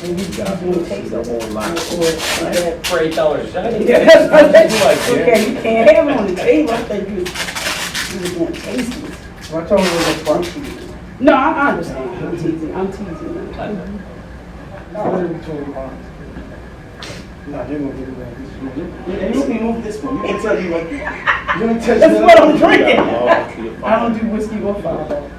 to taste the whole lot. Pray tell her shiny. Yeah, that's what I said. Okay, you can't have it on the table. I thought you was going to taste it. I told her it was a barbecue. No, I understand. I'm teasing. I'm teasing. No, they're gonna get it back. You can move this one. You can tell you what. You can tell That's what I'm drinking. I don't do whiskey or Fireball.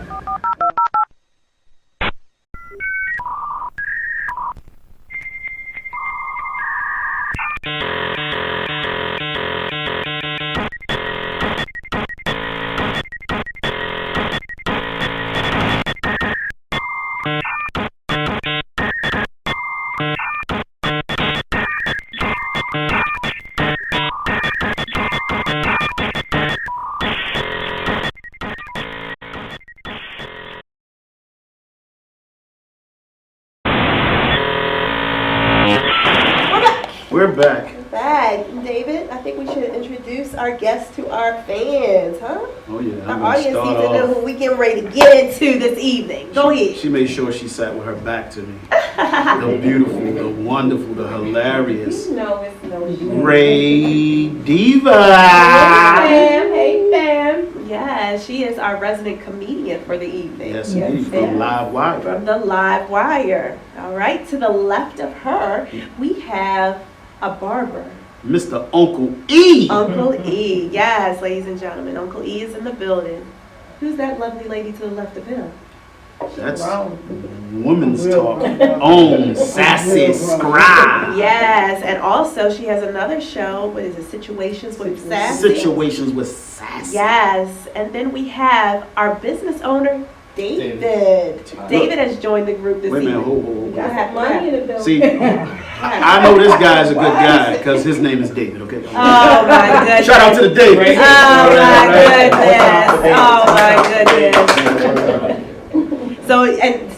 We're back. David, I think we should introduce our guests to our fans, huh? Oh yeah. Our audience needs to know who we getting ready to get into this evening. Go ahead. She made sure she sat with her back to me. The beautiful, the wonderful, the hilarious. You know it's no Ray Diva. Hey fam. Yeah, she is our resident comedian for the evening. Yes, indeed. From Live Wire. From the Live Wire. All right, to the left of her, we have a barber. Mr. Uncle E. Uncle E. Yes, ladies and gentlemen, Uncle E is in the building. Who's that lovely lady to the left of him? That's woman's talk on SassyScribe. Yes, and also she has another show. What is it? Situations with Sassy. Situations with Sassy. Yes, and then we have our business owner, David. David has joined the group this Wait a evening. minute, hold. I have money in the building. See, I know this guy's a good guy because his name is David, okay? Oh my goodness. Shout out to the David. Oh my goodness.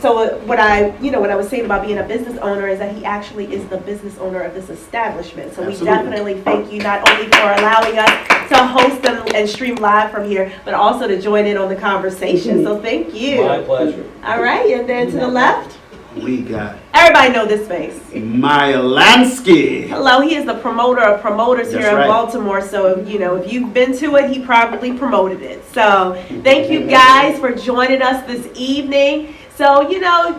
So what I was saying about being a business owner is that he actually is the business owner of this establishment. So Absolutely. We definitely thank you not only for allowing us to host and stream live from here, but also to join in on the conversation. So thank you. My pleasure. All right, and then to the left, We got everybody know this face. Myer Lanski. Hello, he is the promoter of promoters That's here in right. Baltimore. So, if you've been to it, he probably promoted it. So, thank you guys for joining us this evening. So,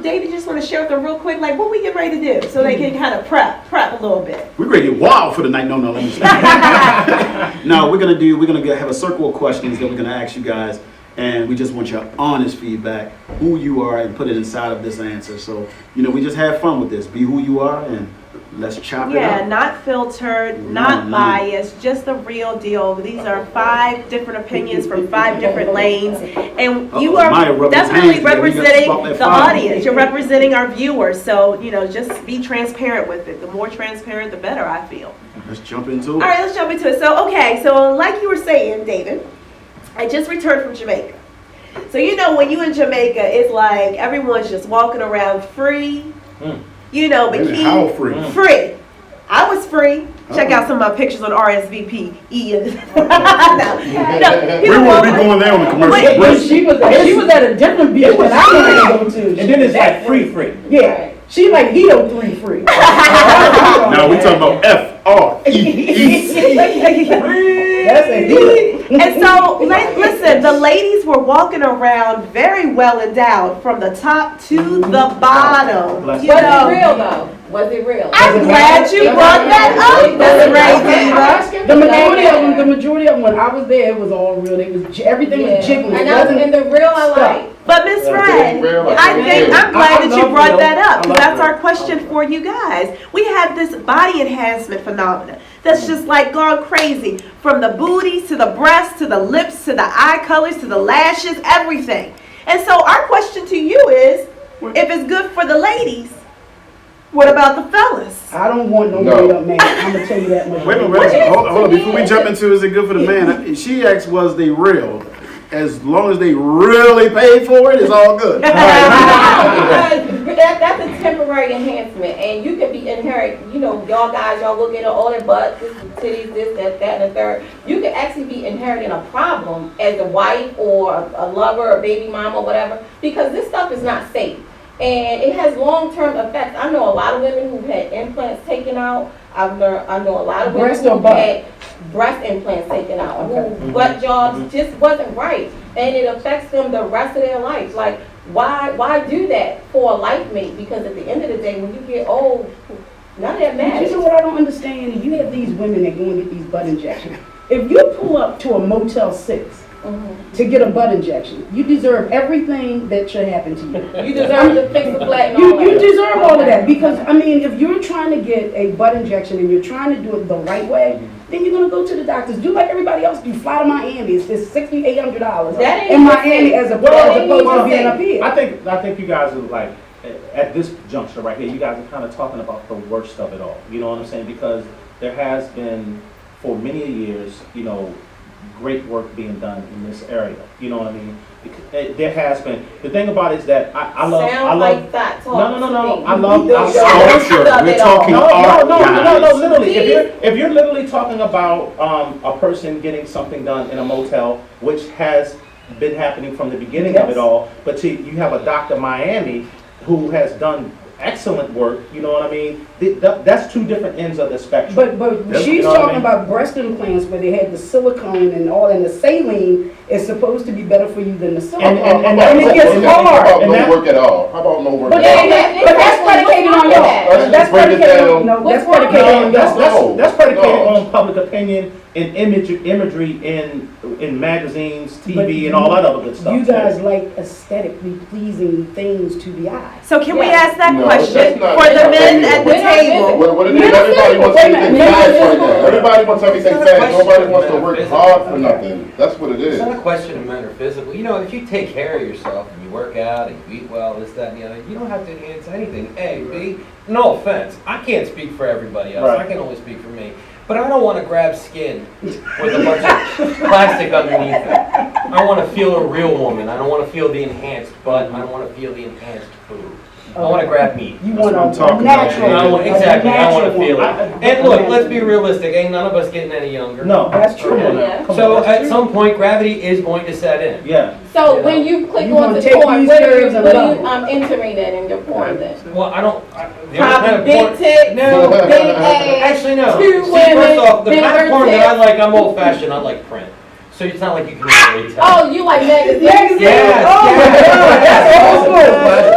David, just want to share with them real quick, like what we get ready to do so they can kind of prep a little bit. We're ready to get wild for the night. No, let me stop. No, we're gonna have a circle of questions that we're gonna ask you guys. And we just want your honest feedback, who you are, and put it inside of this answer. So, we just have fun with this. Be who you are, and let's chop it up. Yeah, not filtered, not biased, just the real deal. These are 5 different opinions from 5 different lanes. And you are definitely representing the audience. You're representing our viewers. So, just be transparent with it. The more transparent, the better, I feel. Let's jump into it. All right, let's jump into it. So, like you were saying, David, I just returned from Jamaica. So when you in Jamaica, it's like everyone's just walking around free. Bikini. How free? Free. I was free. Check out some of my pictures on RSVP. We won't be going there on the commercial break. She was at a different beach that I wanted to go to. And then it's like free. Yeah. She like Hito 3 free. Now we talking about FREE. That's a Hito. And so, listen, the ladies were walking around very well endowed from the top to the bottom. Was it real though? Was it real? I'm glad you brought that up. That's right, Diva. The majority of them, when I was there, it was all real. Everything was jiggling. And the real I like. But Miss Fred, I'm glad that you brought that up, because that's our question for you guys. We have this body enhancement phenomenon that's just like gone crazy, from the booties to the breasts to the lips to the eye colors to the lashes, everything. And so our question to you is, if it's good for the ladies, what about the fellas? I don't want no made up man. I'm gonna tell you that much. Wait a minute. Hold on. Before we jump into is it good for the man? She asked, was they real? As long as they really paid for it, it's all good. That's a temporary enhancement, and you could be inherent. Y'all guys, y'all look at all their butts, this, titties, this, that, and the third. You could actually be inheriting a problem as a wife or a lover or baby mama or whatever, because this stuff is not safe. And it has long-term effects. I know a lot of women who've had implants taken out. I know a lot of women Breast or who've butt? had breast implants taken out. Okay. Who butt jobs just wasn't right. And it affects them the rest of their life. Like, why do that for a life mate? Because at the end of the day, when you get old, none of that But matters. you know what I don't understand? You have these women that go and get these butt injections. If you pull up to a Motel 6 to get a butt injection, you deserve everything that should happen to you. You deserve to fix the flat and all You that. deserve all of that because, I mean, if you're trying to get a butt injection and you're trying to do it the right way, then you're going to go to the doctors. Do like everybody else do. Fly to Miami. It's $6,800 That ain't in the Miami same. as That opposed ain't to the being same. up here. I think you guys are like, at this juncture right here, you guys are kind of talking about the worst of it all. You know what I'm saying? Because there has been, for many years, you know, great work being done in this area. You know what I mean? There has been. The thing about it is that I love. Sound like that talk No. to me. I love. Culture. We're talking art, guys. Literally. If you're literally talking about a person getting something done in a motel, which has been happening from the beginning of it all, but you have a Dr. Miami who has done excellent work. You know what I mean? That's two different ends of the spectrum. But Yes, she's you know what I talking mean? about breast implants where they had the silicone and all, and the saline is supposed to be better for you than the silicone. And it gets How hard. about And no that- work at all? How about no work But at all? that's predicated on y'all. Let's That's break it predicated down. on, no, What's that's wrong with predicated on That's, y'all. that's, that's predicated No. on public opinion and imagery in magazines, But TV, and all that other good stuff. You guys like aesthetically pleasing things to the eye. So can we Yeah. ask that No, question that's not- for the that's men not at the We're not table? What it is, Men are everybody physical. wants Wait a everything minute, men are fast right physical. now. Everybody wants everything It's not a fast. question Nobody of wants to men are work physical. hard for nothing. That's what it It's is. not a question of men or physical. You know, if you take care of yourself and you work out and you eat well, this, that, and the other, you don't have to enhance anything. A, B, no offense. I can't speak for everybody else. Right. I can only speak for me. But I don't want to grab skin with a bunch of plastic underneath it. I want to feel a real woman. I don't want to feel the enhanced butt. I don't want to feel the enhanced boob. I want to grab meat. You That's want what I'm a talking about. natural. Exactly. I want to feel I- it. And look, let's be realistic. Ain't none of us getting any younger. No, That's true. Come on now. Yeah. Come So on. at some point, gravity is going to set in. Yeah. So when you click You on wanna the take porn, these what are curves you, and what love are it. you entering that in your porn then? Well, I don't. The only Probably kind of big porn. tits, No. big ass. Actually, no. Two See, women, first off, the kind bigger of porn that I tits. like, I'm old fashioned. I like print. So it's not like you can really tell. Oh, you like magazines? Magazines. Yes, Oh my yes. God, that's old school.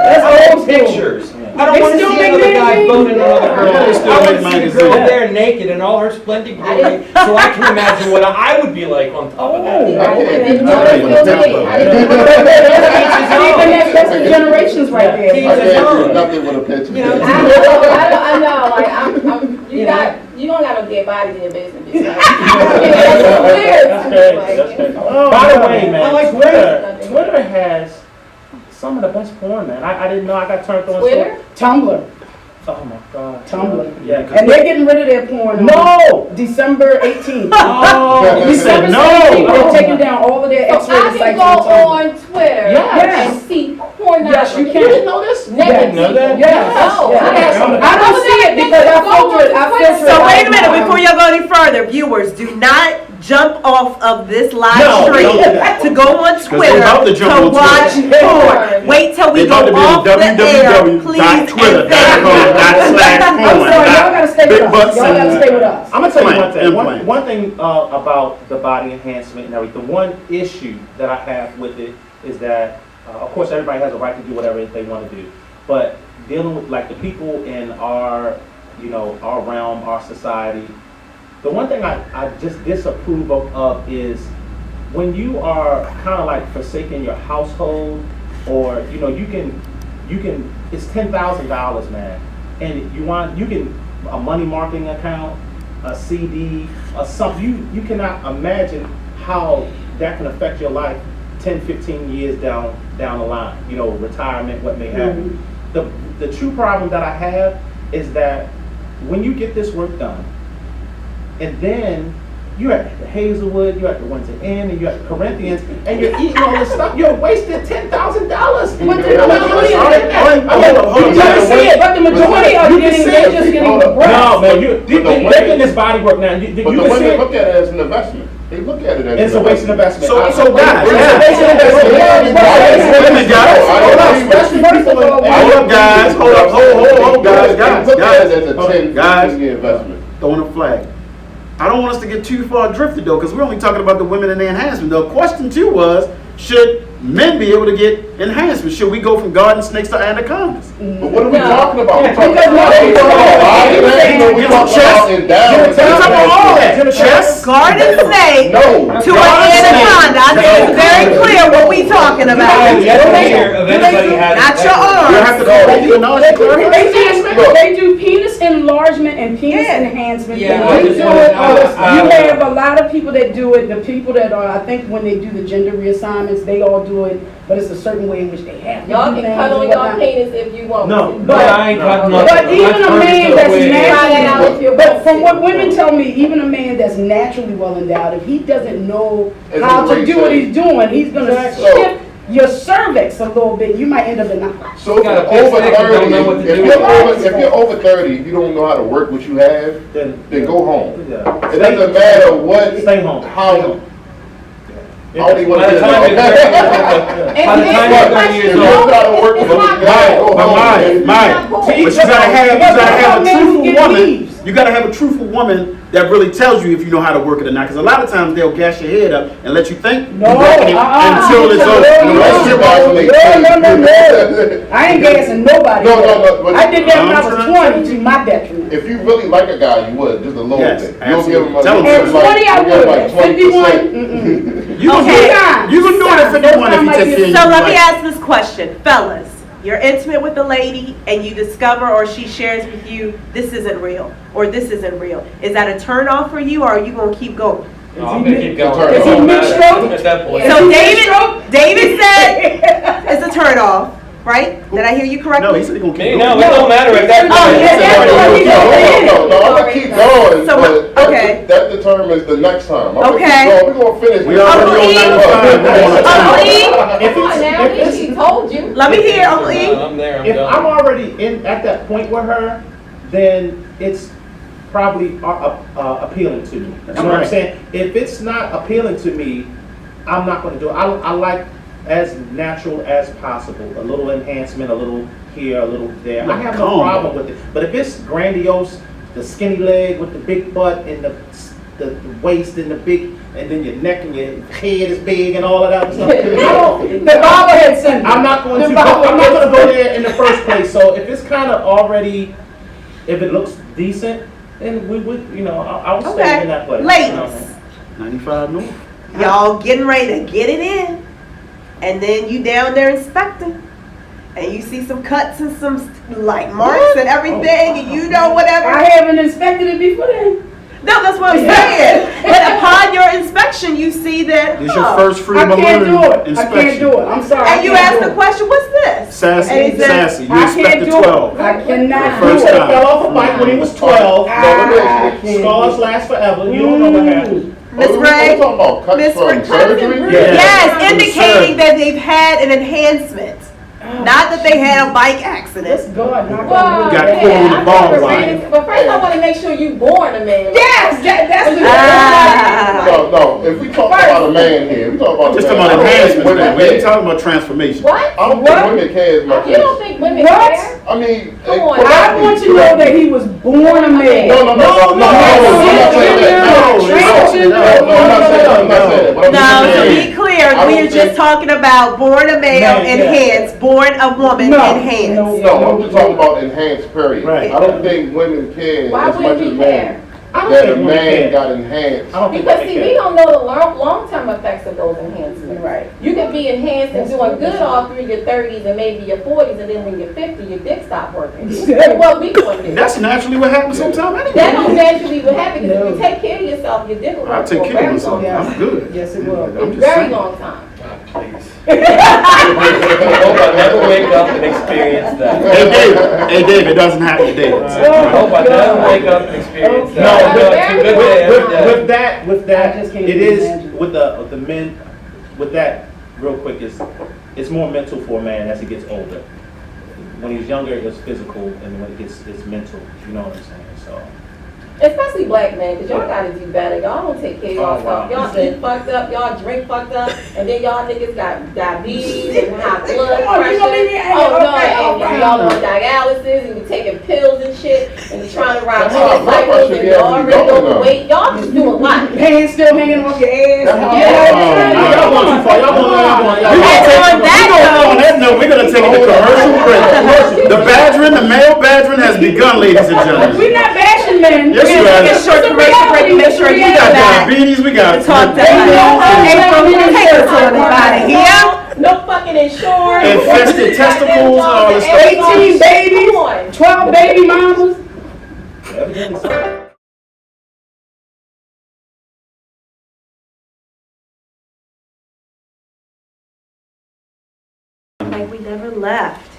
That's I old like school. pictures. I don't They want to still see make another guy magazines? boning another girl. Yeah, they still I make want to see the girl magazines. there naked in all her splendid glory, so I can imagine what I would be like on top of that. I can't didn't do know nothing it with a still picture. did. I I didn't can't That's the generations right there. do nothing with a picture. You know, I know, like, you don't got no dead bodies in your business. Bitch. That's weird. That's crazy. That's crazy. By the way, man, I like Twitter has some of the best porn, man. I didn't know I got turned on. Twitter? Tumblr. Oh my God. Tumblr. Yeah. And they're getting rid of their porn on No. December 18th. Oh. December No. 17th, they're taking down all of their So I X-rated can sites go on Tumblr. on Twitter Yes. and see pornography. Yes, you You can. didn't know this? Naked Yes. Know that? people. Yes. No, Yes. I got I don't see it because I filter it. I filter it. So wait a minute, before y'all go any further, viewers, do not jump off of this live No, stream don't do that. to go on Twitter about to jump to on watch Twitter. porn. Wait till we They go about to be off the air, please, and thank you. I'm sorry, y'all gotta stay with Big us. butts Y'all gotta and- stay with us. I'm gonna tell you Implant, one thing. implant. One thing about the body enhancement and everything. One issue that I have with it is that, of course, everybody has a right to do whatever they want to do, but dealing with like the people in our, our realm, our society. The one thing I just disapprove of is when you are kind of like forsaking your household, or you can it's $10,000, man, and you can a money marketing account, a CD, or something. You cannot imagine how that can affect your life 10, 15 years down the line. Retirement, what may happen. The true problem that I have is that when you get this work done, and then you're at the Hazelwood, you're at the Windsor Inn, and you're at the Corinthians, and you're eating all this stuff, you're wasting $10,000. But the majority of it, You you can see it. but the majority of You it can getting, see they're it. just getting Hold up. breasts. No, man, they're women- getting this body work now. You But the can see women it. look at it as an investment. They look at it as It's a waste of investment. So guys, It's a waste of investment. Wait a minute, guys. Hold on, especially people in- Hold 10, Guys, 15-year investment. throwing a flag. I don't want us to get too far drifted though, because we're only talking about the women and the enhancement. The question 2 was, should men be able to get enhancement? Should we go from garden snakes to anacondas? But what are we talking about? We're talking Because about no, body enhancement, we're talking about endowment. We're talking about all that. Chess. Garden snake No. to an anaconda. I think it's very clear what we talking I about. have yet to hear of anybody has. Not your You have arms. to go back to the knowledge They do penis enlargement and penis Yeah. enhancement. Yeah, They I just do wanna- it. I You don't know. have a lot of people that do it. The people that are, I think, when they do the gender reassignments, they all do it, but it's a certain way in which they have to Y'all do can things cut on and your whatnot. penis if you want No, to. But I ain't got nothing. But even a man that's Try that out if you But want from to. what women tell me, even a man that's naturally well endowed, if he doesn't know It's how a to great do what thing. he's doing, he's gonna shift your cervix a little bit. You might end up in the So if Got a you're big over stick and 30, don't know what to if do you're with over, if you're over 30, if you don't know how to work what you have, Then go home. Yeah. It doesn't matter what, Stay home. how, I don't even want By to the get time you're it. 30, by the time you're 30 If years you old. don't know how to work with what you have, go But home. Maya, but you gotta have a truthful woman. You gotta have a truthful woman that really tells you if you know how to work it or not. Because a lot of times they'll gas your head up and let you think No, you're working it until it's over. The relationship actually No. I ain't gassing nobody. No, but- I did that when I was I'm 20 to my detriment. If you really like a guy, you would, just a little Yes, bit. You'll give him a, absolutely. At Tell 20 I you'll give would. him like At 20%. 51, You can Okay. you can do it at 51 if you take care of So your let me wife. ask this question, fellas. You're intimate with a lady and you discover or she shares with you, this isn't real or this isn't real. Is that a turn off for you or are you gonna keep going? No, I'm gonna keep going. Is he It don't mixed matter stroke? at that point. So David said it's a turn off, right? Did I hear you correctly? No, he said he gonna keep Me, going. no, it don't matter at that point. Oh, yeah, that's what he No, I'm gonna keep going, So, but okay. that determines the next time. I'm gonna keep Okay. going. We're gonna finish. We this. already on 95. We're on a Uncle time. E, If Come on now, it's, she told you. let me hear Uncle E. I'm there, I'm if I'm done. already at that point with her, then it's probably appealing to me. You That's know what I'm right. saying? If it's not appealing to me, I'm not going to do it. I like as natural as possible. A little enhancement, a little here, a little there. I have no Calm. problem with it. But if it's grandiose, the skinny leg with the big butt and the waist and the big, and then your neck and your head is big and all of that stuff. The bobblehead syndrome. I'm not going to go there in the first place. So if it's kind of already, if it looks decent, then we would, I'll stay in that place. Ladies, 95 north. y'all getting ready to get it in, and then you down there inspecting, and you see some cuts and some like marks and everything, and you know whatever. I haven't inspected it before then. No, that's what I'm saying. But upon your inspection, you see that. This your huh. first free I can't do balloon it. I inspection. can't do it. I'm sorry. And you ask the question, "What's this?" Sassy, And he said, sassy. You I can't expected do 12. it. I cannot For the do first it. time. Fell off a bike when he was 12. I can't. Scars last forever. You don't know what happened. Miss We're Ray? talking about cuts Miss from Ray- surgery? Yeah. Yes, indicating that they've had an enhancement, not that they had a bike Let's accident. go and knock Well, on wood. Got yeah, caught on the I ball never line. ran into- But first I want to make sure you born a man. Yes, that's the Ah. No, if we talk about a man here, we talk about Just a talking man. about I don't think enhancements, women man. We ain't care. talking about transformation. What? I don't think women care as much You don't as, think women What? care? I mean, Come on, I want to know that he was born a man. No, I'm not saying that. No, I'm not saying that. But I'm No, just to saying, be clear, I don't we're just think- talking about born a male Man, yeah. enhanced, born a woman No, enhanced. No, I'm just talking about enhanced period. Right. I don't think women care Why as much wouldn't as we men. care? I don't That a think women man care. got enhanced. I don't think Because women see, care. we don't know the long-term effects of those enhancements. Right. You can be enhanced and doing good all through your 30s and maybe your 40s, and then when you're 50, your dick stop working. What we doing this? That's naturally what happens sometimes That anyway. don't naturally what happens. If No. you take care of yourself, your dick will I work take for a care of very myself. long Yeah. time. I'm good. Yes, it will. I'm A just very saying. long time. God, please. I hope I never wake up and experience that. Hey Dave, it doesn't happen to Dave. I hope I never wake up and experience No, that. with- It's a good day every day. With that, I just can't it is imagine. with the men. With that, real quick, it's more mental for a man as he gets older. When he's younger, it's physical, and when it gets, it's mental. You know what I'm saying? So. Especially black men, because y'all gotta do better. Y'all don't take care of Oh, y'all wow. stuff. Y'all eat fucked up, y'all drink fucked up, and then y'all niggas got diabetes and high blood Come on, pressure. you gonna leave me hanging? Oh no, Okay, and okay. y'all on dialysis and you taking pills and shit, and you trying trying to ride That's how my motorcycles question and is, y'all you already don't know. overweight. Y'all just do a lot. Pants still hanging off your ass. That's how Y'all going too far. Y'all going. We're gonna take it to commercial break. The badgering, the male badgering has begun, ladies and gentlemen. We're not bashing men. Yes, you are. Take a short commercial break to make sure you We got back. diabetes, we got Talk to April, take us on about it here. No fucking insurance. infested testicles and all this stuff. 18 babies, Come on. 12 baby mamas. Evidently so. Like we never left.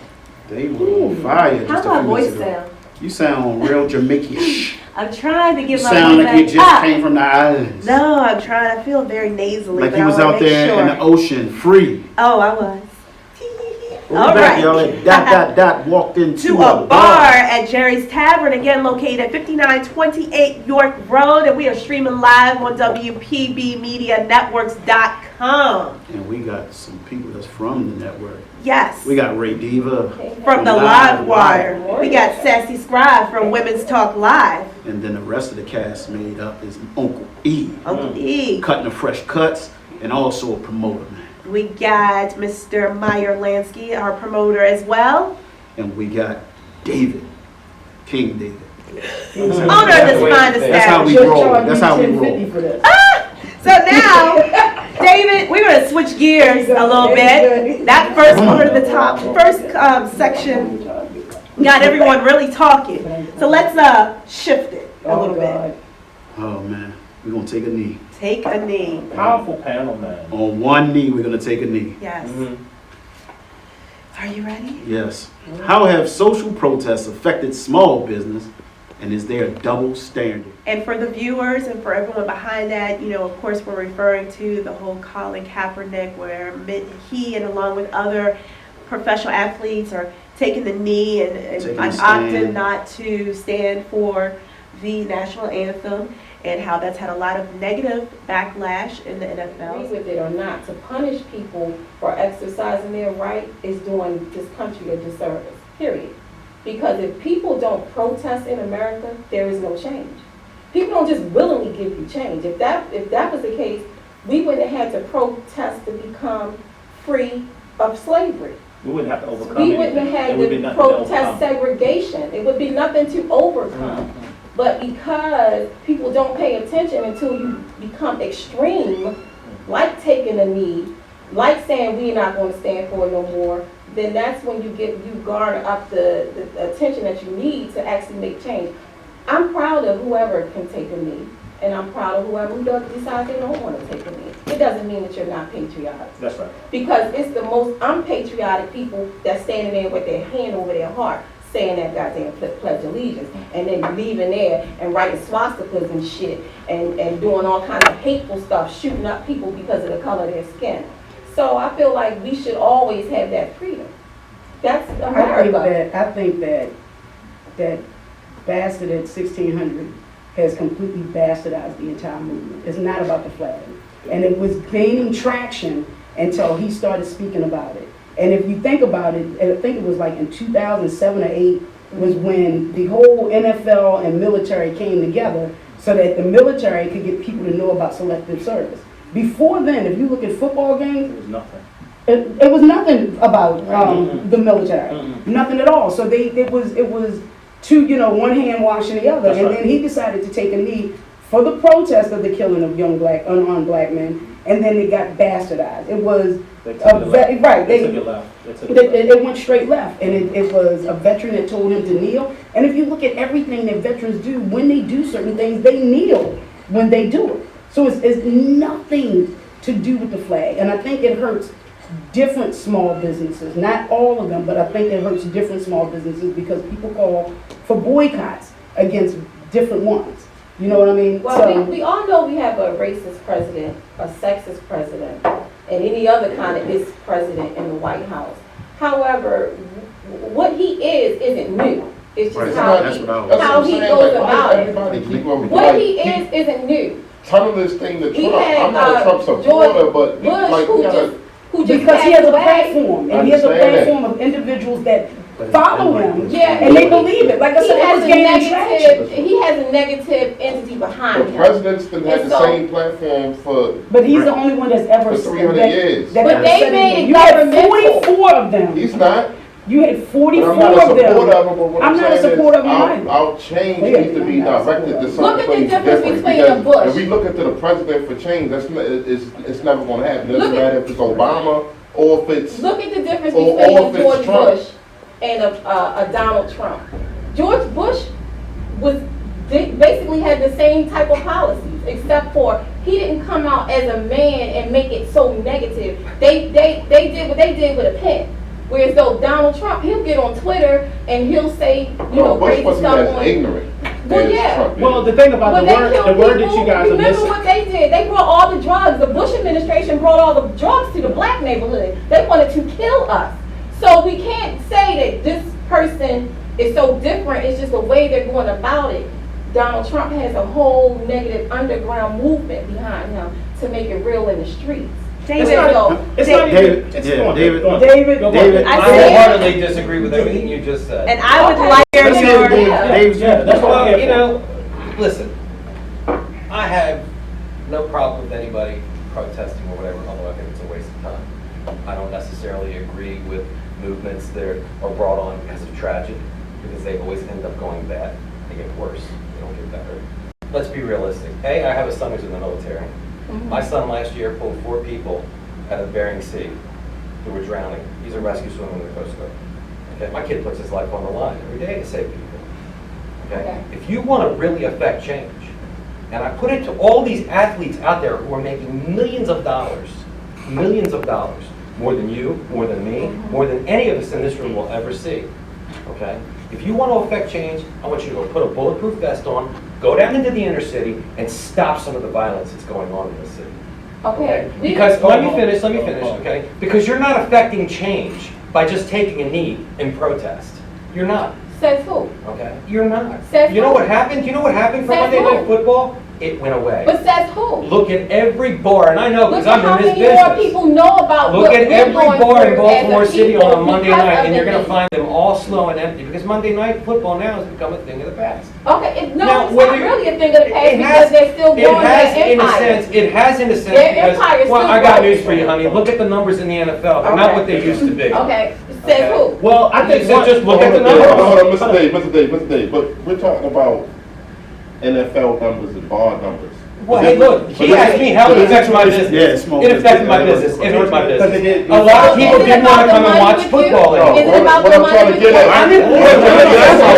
They were on fire How just my a few voice minutes ago. sound? You sound real Jamaican-ish. I'm trying to You get my sound voice like you back just up. came from the islands. No, I'm trying. I feel very nasally. Like but you I was wanna out make there sure. in the ocean, free. Oh, I was. Well, All we back, right. y'all. And dot walked into To a bar at Jerry's Tavern, again located at 5928 York Road, and we are streaming live on WPBMedianetworks.com. And we got some people that's from the network. Yes, We got Ray Diva. from the Live Wire. We got SassyScribe from Women's Talk Live. And then the rest of the cast made up is Uncle E. Uncle E. Cutting the fresh cuts and also a promoter, man. We got Mr. Myer Lanski, our promoter as well. And we got David, King David. Owner of this fine That's how we establishment. roll. That's how we roll. $10.50 for this. So now, David, we're going to switch gears a little bit. That first one at the top, first section got everyone really talking. So let's shift it a little bit. Oh man, we're gonna take a knee. Take a knee. Powerful panel, man. On one knee, we're gonna take a knee. Yes. Are you ready? Yes. How have social protests affected small business, and is there a double standard? And for the viewers and for everyone behind that, you know, of course, we're referring to the whole Colin Kaepernick, where he and along with other professional athletes are taking the knee and Taking a opting stand. not to stand for the national anthem, and how that's had a lot of negative backlash in the Agree NFL. with it or not, to punish people for exercising their right is doing this country a disservice, period. Because if people don't protest in America, there is no change. People don't just willingly give you change. If that was the case, we wouldn't have had to protest to become free of slavery. We wouldn't have to overcome We anything. wouldn't have had It would be to nothing to protest overcome. segregation. It would be nothing to overcome. But because people don't pay attention until you become extreme, like taking a knee, like saying we're not going to stand for it no more, then that's when you garner up the attention that you need to actually make change. I'm proud of whoever can take a knee, and I'm proud of whoever decides they don't want to take a knee. It doesn't mean that you're not patriotic. That's right. Because it's the most unpatriotic people that's standing there with their hand over their heart, saying that goddamn pledge allegiance, and then leaving there and writing swastikas and shit, and doing all kinds of hateful stuff, shooting up people because of the color of their skin. So I feel like we should always have that freedom. That's America. I think that bastard at 1600 has completely bastardized the entire movement. It's not about the flag. And it was gaining traction until he started speaking about it. And if you think about it, I think it was like in 2007 or 8 was when the whole NFL and military came together so that the military could get people to know about selective service. Before then, if you look at football games, It was nothing. it was nothing about the military, nothing at all. So it was two, one hand washing the other. That's And right. then he decided to take a knee for the protest of the killing of unarmed black men, and then it got bastardized. It was They took it left. right. They took it left. They took it left. It went straight left, and it was a veteran that told him to kneel. And if you look at everything that veterans do, when they do certain things, they kneel when they do it. So it's nothing to do with the flag. And I think it hurts different small businesses, not all of them, but I think it hurts different small businesses because people call for boycotts against different ones. You know what I mean? Well, we all know we have a racist president, a sexist president, and any other kind of is president in the White House. However, what he isn't new. It's just how he goes about it. What he isn't new. Tunnel this thing to He Trump. had, I'm not a Trump supporter, but Bush, like, who just because he has a passed away. platform, and he has a Understand that. platform of individuals that follow him, Yeah, and they believe it. Like I He said, it has was a gaining traction. negative. He has a negative entity behind The him. president's been had And the so- same platform for But he's the only one that's ever For 300 years. that But ever they said made anything. it You had governmental. 44 of them. he's not. You had But 44 I'm not a of supporter them. of him. But what I'm not a saying is supporter of him either. Our change Yeah, needs to be I'm not a directed to supporter. something Look at the difference different. between Because a Bush. if we look into the president for change, it's never going to happen. It doesn't Look at- matter if it's Obama or if it's Look at the difference Or between if a it's George Trump. Bush and a Donald Trump. George Bush basically had the same type of policies, except for he didn't come out as a man and make it so negative. They did what they did with a pen. Whereas though Donald Trump, he'll get on Twitter and he'll say, no, Bush crazy wasn't stuff as on. ignorant Well, as yeah. Trump is. Well, the thing about When the they word, killed the word that people, you guys are remember missing. what they did? They brought all the drugs. The Bush administration brought all the drugs to the black neighborhood. They wanted to kill us. So we can't say that this person is so different. It's just the way they're going about it. Donald Trump has a whole negative underground movement behind him to make it real in the streets. David, It's not, it's not even, David, it's yeah, go on, David, go on. David, Go on. David, I I said- wholeheartedly disagree with everything you just said. and I would Okay. like to Let's hear hear Dave. Yeah. Dave's Yeah, that's what I'm here You for. know, listen, I have no problem with anybody protesting or whatever, although I think it's a waste of time. I don't necessarily agree with movements that are brought on because of tragedy, because they always end up going bad. They get worse, they don't get better. Let's be realistic. A, I have a son who's in the military. My son last year pulled 4 people out of Bering Sea who were drowning. He's a rescue swimmer in the Coast Guard. Okay, my kid puts his life on the line every day to save people. Okay? If you want to really affect change, and I put it to all these athletes out there who are making millions of dollars, more than you, more than me, more than any of us in this room will ever see. Okay? If you want to affect change, I want you to go put a bulletproof vest on, go down into the inner city, and stop some of the violence that's going on in the city. Okay. Because, let me finish, okay? Because you're not affecting change by just taking a knee in protest. You're not, Says who? okay? You're not. Says You know who? what happened? You know what happened for Says Monday who? Night Football? It went away. But says who? Look at every bar, and I know Look because at I'm how in this many more business. people know about Look what at we're every going bar in through Baltimore as a City on a people Monday because night, of and you're the going to need. find them all slow and empty because Monday Night Football now has become a thing of the past. Okay, Now, it's whether not you- really a thing of the past It because has- they're still It growing has their in a empire. sense, it has in a sense Their because, empire is well, still I got growing. news for you, honey. Look at the numbers in the NFL. They're not Okay. what they used to be. Okay, says Okay. who? Well, I think So just look at the Hold on, numbers. Mr. Dave, but we're talking about NFL numbers and bar numbers. Well, hey, look, he asked me how it affects my business. Yeah, smoke. It affects my business. It hurts my Because it business. did- A lot of So people is it didn't want to about come the and money watch with football you? anymore. Is it about What the I'm money trying to with get you? at- I'm in-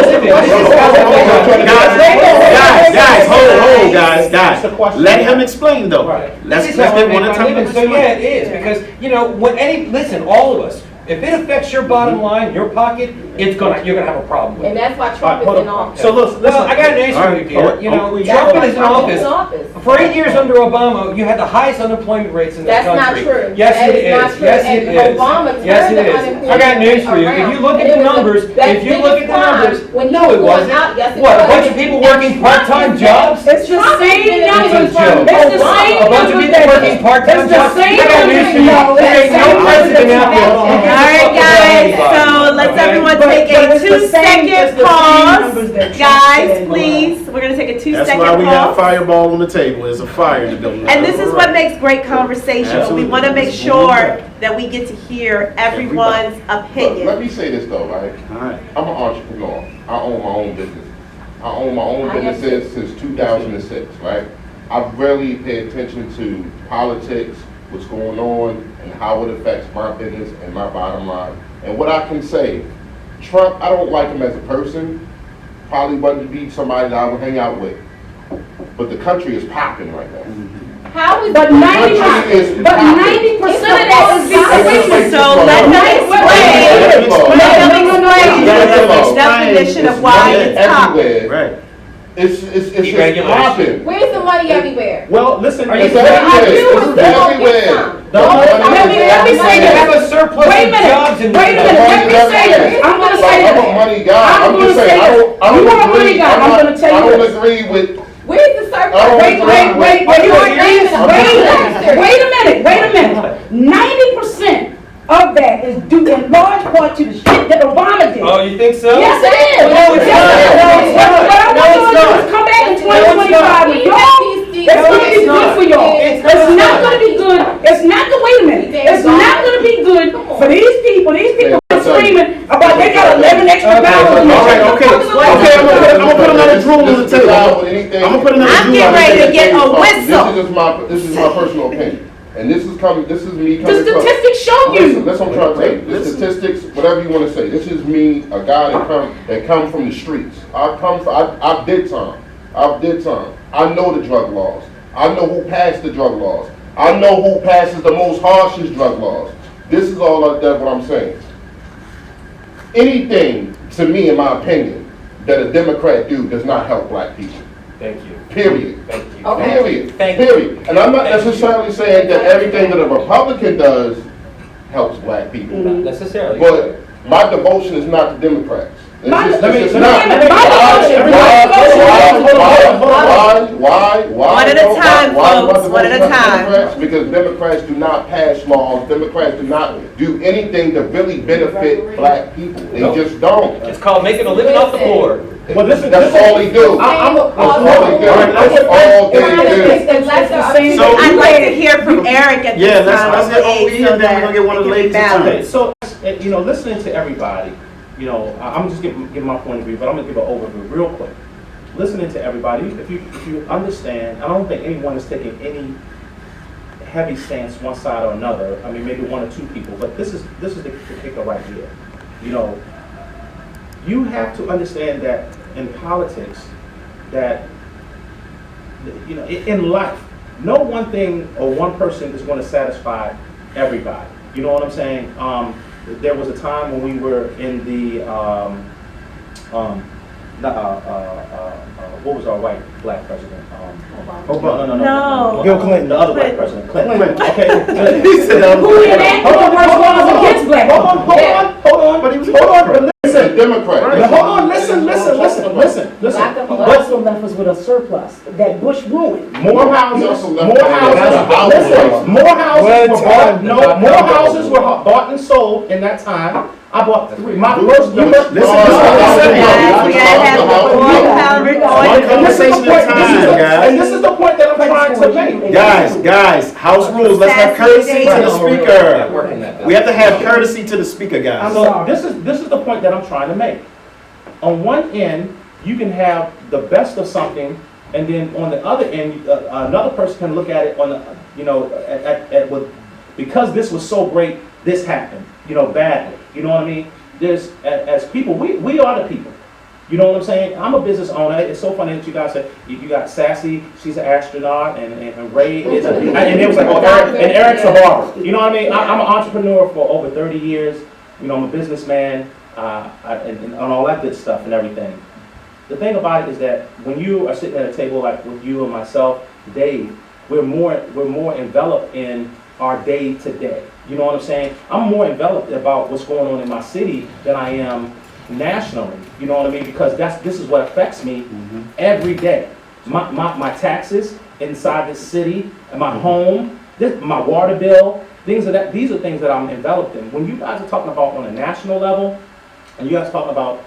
Guys, let him explain though. Right. Let's This is how I get make one at my a time. living. So yeah, it is, because, you know, listen, all of us, if it affects your bottom line, your pocket, you're gonna have a problem with And it. that's why Trump is in office. So listen, Well, I got an answer All for right, you, dear. You know, Uncle, Trump That's is in why Trump is in office. office. For 8 years under Obama, you had the highest unemployment rates in this That's not country. true. Yes, That it is not is. true. Yes, And it is. Obama Yes, turned it the is. I got news for you. If you look at the numbers, if you look at the numbers, no, it wasn't. What, a bunch of people working part-time jobs? It's the same numbers. It's a joke. It's the same A bunch of numbers people that- working part-time It's the jobs? same I got news for you. numbers. There ain't no president out there. All right, guys, so let's everyone take a 2-second pause. Guys, please, we're gonna take a 2-second That's why we have pause. Fireball on the table. There's a fire in the building. And this is what makes great conversation. Absolutely. We want to make sure that we get to hear everyone's Let opinion. me say this though, right? All right. I'm an entrepreneur. I own my own business. I own my own I am businesses since 2006, right? I really pay attention to politics, what's going on, and how it affects my business and my bottom line. And what I can say, Trump, I don't like him as a person. Probably wouldn't be somebody that I would hang out with. But the country is popping right now. How is But the 90%, country- but 90% of that is because. So let them explain. Let them explain the definition of why it's hot. Everywhere. Right. It's just Deregulation. popping. Where's the money everywhere? well, listen. Are you It's Where are everywhere. you? It's We're still gonna everywhere. get some. Don't Don't let let me say We that. have a surplus Wait a of minute. jobs in Wait a minute. Let me say this. I'm gonna say I'm a this. money guy. I'm I'm gonna just say saying, I this. don't You are a money agree. guy. I'm gonna tell you I don't this. agree with, Where's the surplus? I don't Wait, agree wait, with- wait, wait, You are wait, naming it. wait a minute. 90% of that is due in large part to the shit that Obama did. you think so? Yes, it is. No, it's not. What I want you to do is come back in 2025 with y'all. It's gonna be good for y'all. It's not gonna be good. It's not gonna, wait a minute. It's not gonna be good for these people. These people are screaming about they got 11 extra pounds. All right, okay. I'm gonna put another drool on the table. I'm gonna put another I'm drool getting on the ready to table. get a whistle. This is my personal opinion. And this is me coming The from. statistics show you. Listen, that's what I'm trying to tell you. The statistics, whatever you want to say. This is me, a guy that come from the streets. I did time. I know the drug laws. I know who passed the drug laws. I know who passes the most harshest drug laws. This is all what I'm saying. Anything, to me, in my opinion, that a Democrat do does not help black people. Thank you. Period. Thank you. Okay. Period. Thank you. Period. And I'm not Thank you. necessarily saying that everything that a Republican does helps black people. Not necessarily. But my devotion is not to Democrats. It's My- just- let me- it's let not. me- my devotion- Why? One at a time, Why my folks, one at a devotion not to time. Democrats? Because Democrats do not pass laws. Democrats do not do anything to really benefit black people. They Nope. just don't. It's called making a living off the floor. Well, listen, That's all they do. I'm That's all they do. That's all they do. I'd like to hear from Eric at Yeah, this time, let's get please, OE so and then we're that gonna get one of the it can be ladies to turn. balanced. So, listening to everybody, I'm just giving my point of view, but I'm gonna give an overview real quick. Listening to everybody, if you understand, I don't think anyone is taking any heavy stance one side or another. I mean, maybe one or two people, but this is the kicker right here. You have to understand that in politics, that in life, no one thing or one person is going to satisfy everybody. You know what I'm saying? There was a time when we were in the what was our white black president? No. Bill Clinton, the other white president. Clinton. Okay. Who enacted the worst laws against black people? Hold on. But he was hold on. It's a Democrat. Hold on. Listen. Black people also left us with a surplus that Bush ruined. More houses One were bought. No, Not more comfortable. houses were bought and sold in that time. I bought 3. My first. Guys, we gotta have One conversation at a time, guys. And this is the point that I'm trying to make. Guys, house rules, let's have courtesy to the Not speaker. working that We have to have courtesy to the speaker, guys. So this is the point that I'm trying to make. On one end, you can have the best of something, and then on the other end, another person can look at it on the, because this was so great, this happened, badly. You know what I mean? There's as people, we are the people. You know what I'm saying? I'm a business owner. It's so funny that you guys said you got Sassy, she's an astronaut, and Ray is and it was like, and Eric's a barber. You know what I mean? I'm an entrepreneur for over 30 years. I'm a businessman, and all that good stuff and everything. The thing about it is that when you are sitting at a table like with you and myself, Dave, we're more enveloped in our day to day. You know what I'm saying? I'm more enveloped about what's going on in my city than I am nationally. You know what I mean? Because this is what affects me every day. My taxes inside this city, and my home, my water bill, things of that. These are things that I'm enveloped in. When you guys are talking about on a national level, and you guys talking about,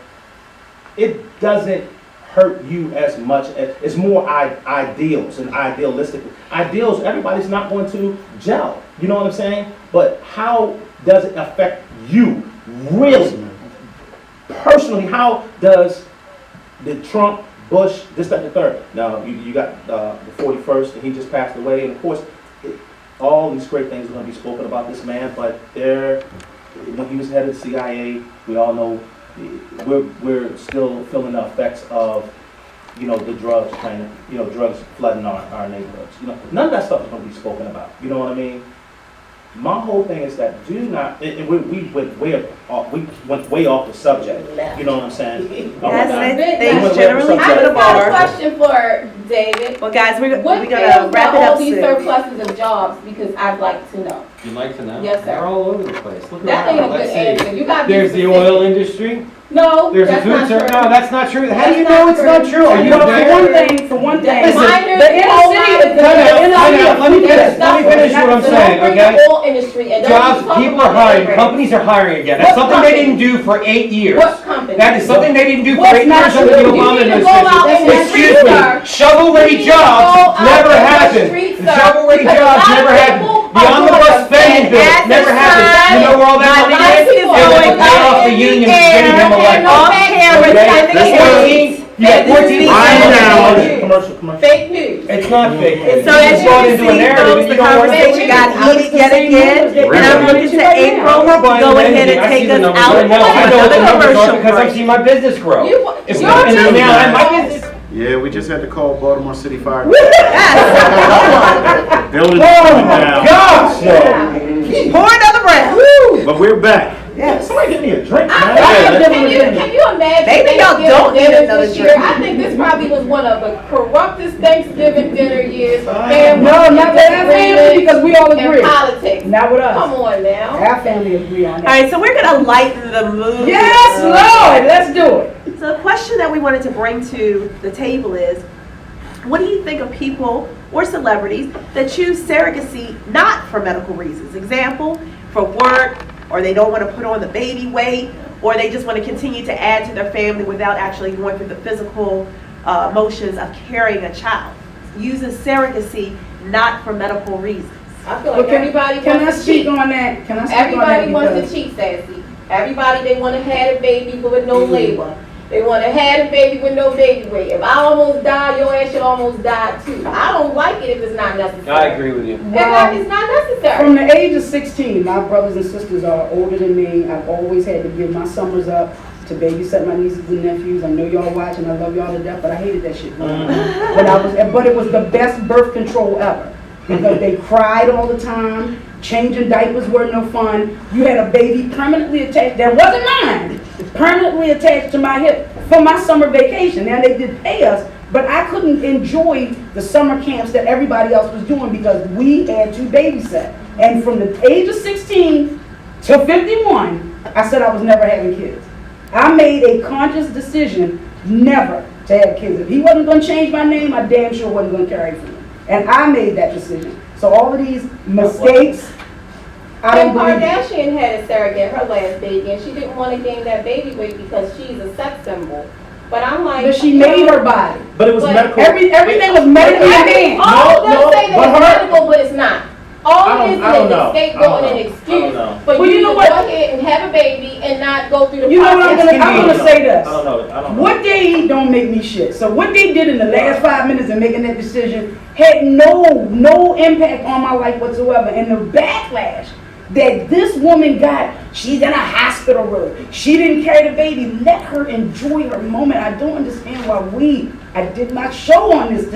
it doesn't hurt you as much as it's more ideals and idealistic ideals. Everybody's not going to gel. You know what I'm saying? But how does it affect you really? Personally, how does the Trump, Bush, this, that, and the third? Now, you got the 41st, and he just passed away, and of course, all these great things are going to be spoken about this man, but when he was head of the CIA, we all know we're still feeling the effects of, the drugs drugs flooding our neighborhoods. None of that stuff is going to be spoken about. You know what I mean? My whole thing is that we went way off the subject. You know what I'm saying? Things generally I go to just got a bar. question for David. Well, guys, we're What gonna fills wrap it all up these soon. surpluses of jobs? Because I'd like to know. You'd like to know? Yes, sir. They're all over the place. Look That ain't a around. good Let's see. answer. You gotta be There's the specific. oil industry. No, There's a that's food not service. true. No, that's not true. How do That's you not know it's true. not true? Are you Well, there? for one thing, Listen, the inner city is the Time out, inner time city out. of Let me food finish. business. Let me finish what I'm So saying, don't bring okay? the oil industry and don't Jobs, talk people about are hiring, that. companies are hiring again. That's What something they company? didn't do for 8 years. What company? That is something they didn't do for What's 8 not years under true? the You Obama need to go out administration. in the Excuse street, me, sir. shovel-ready You need to go jobs out never in the happened. street, The sir, shovel-ready because a jobs lot of never happened. people The are omnibus going to spending say, bill at never the happened. time, You know where all that my money life is? is It went going to pay off the in union the and getting air him elected. off camera. Okay? Sending That's hate. 14, you got 14 Commercial, commercial. fake news. It's not fake. So as you brought can into a see, narrative folks, and the you don't want to conversation got heated yet again. And I'm looking to April to go ahead and take us out I know what the another numbers are commercial because I've break. seen my business grow. You- If you're and just- now my business. Yeah, we just had to call Baltimore City Fire. Yes. Building Oh coming my down. gosh! Pour another round. But we're back. Yes. Somebody give me a drink, man. Can you imagine? Maybe y'all Thanksgiving don't need dinners another this year? drink. I think this probably was one of the corruptest Thanksgiving dinner years for families. No, not with our family, because we all agree. And politics. Not with Come us. on now. Our family agree on All that. right, so we're gonna lighten the mood. Yes, Lord, let's do it. So the question that we wanted to bring to the table is, what do you think of people or celebrities that choose surrogacy not for medical reasons? Example, for work, or they don't want to put on the baby weight, or they just want to continue to add to their family without actually going through the physical motions of carrying a child. Uses surrogacy not for medical reasons. I feel Well, like everybody can I wants to speak cheat. on that? Can I speak on that? Everybody wants Because- to cheat, Sassy. Everybody, they want to have a baby with no labor. They want to have a baby with no baby weight. If I almost die, your ass should almost die too. I don't like it if it's not necessary. I agree with you. It's not necessary. From the age of 16, my brothers and sisters are older than me. I've always had to give my summers up to babysit my nieces and nephews. I know y'all watching, I love y'all to death, but I hated that shit. But it was the best birth control ever. Because they cried all the time, changing diapers were no fun. You had a baby permanently attached, that wasn't mine, permanently attached to my hip for my summer vacation. Now they did pay us, but I couldn't enjoy the summer camps that everybody else was doing because we had to babysit. And from the age of 16 to 51, I said I was never having kids. I made a conscious decision never to have kids. If he wasn't going to change my name, I damn sure wasn't going to carry for him. And I made that decision. So all of these mistakes, I Kim don't believe. Kardashian had a surrogate, her last baby, and she didn't want to gain that baby weight because she's a sex symbol. But I'm like, But she made her body. But it was But medical. Everything was medically enhanced. all of them No, say that but it's her- medical, but it's not. All I it is don't is know. a scapegoat I don't and an know. I excuse don't know. for Well, you you know to what? go ahead and have a baby and not go through the You know what process. I'm gonna say this. I don't know. I don't know. What they eat don't make me shit. So what they did in the last 5 minutes of making that decision had no impact on my life whatsoever. And the backlash that this woman got, she's in a hospital room. She didn't carry the baby. Let her enjoy her moment. I don't understand why I did not show on this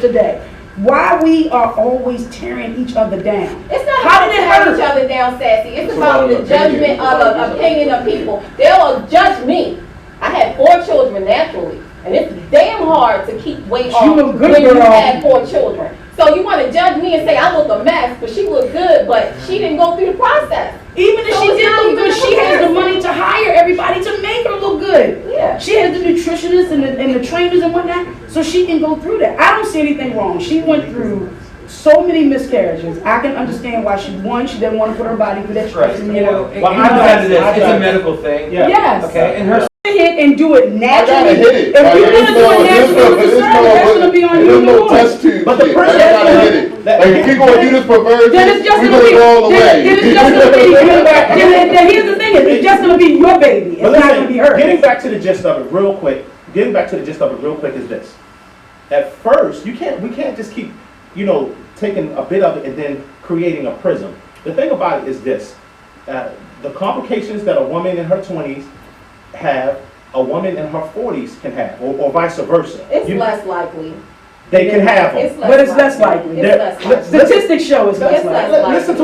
today. Why we are always tearing each other down. It's not How about did it tearing hurt? each other down, Sassy. It's It's about about the judgment of an opinion of people. They'll judge me. I had 4 children naturally, and it's damn hard to keep weight You off look good, when you girl. have 4 children. So you want to judge me and say I look a mess, but she looked good, but she didn't go through the process. Even if So she it's did not look even good, a she has the comparison. money to hire everybody to make her look good. Yeah. She has the nutritionists and the trainers and whatnot, so she can go through that. I don't see anything wrong. She went through so many miscarriages. I can understand why she didn't want to put her body through that stress. You know, Well, it comes down to this. I It's a got- medical thing. Yeah. Yes. Okay, and her Hit and do it I gotta naturally. hit it. If you're gonna do it naturally with the surgery, that's gonna be on you There's no no more. test tube But the shit. person- I gotta hit it. Like if we gonna do this for virgins, Then it's just we gonna gonna be. go all the way. Then it's just gonna be. Then here's the thing: it's just gonna be your baby. But It's not listen, gonna be hers. getting back to the gist of it real quick. Is this. At first, we can't just keep, taking a bit of it and then creating a prism. The thing about it is this: the complications that a woman in her 20s have, a woman in her 40s can have, or vice versa. It's less likely. They can have them. But it's less likely. It's less likely. Statistics show it's less It's less likely. likely. Listen to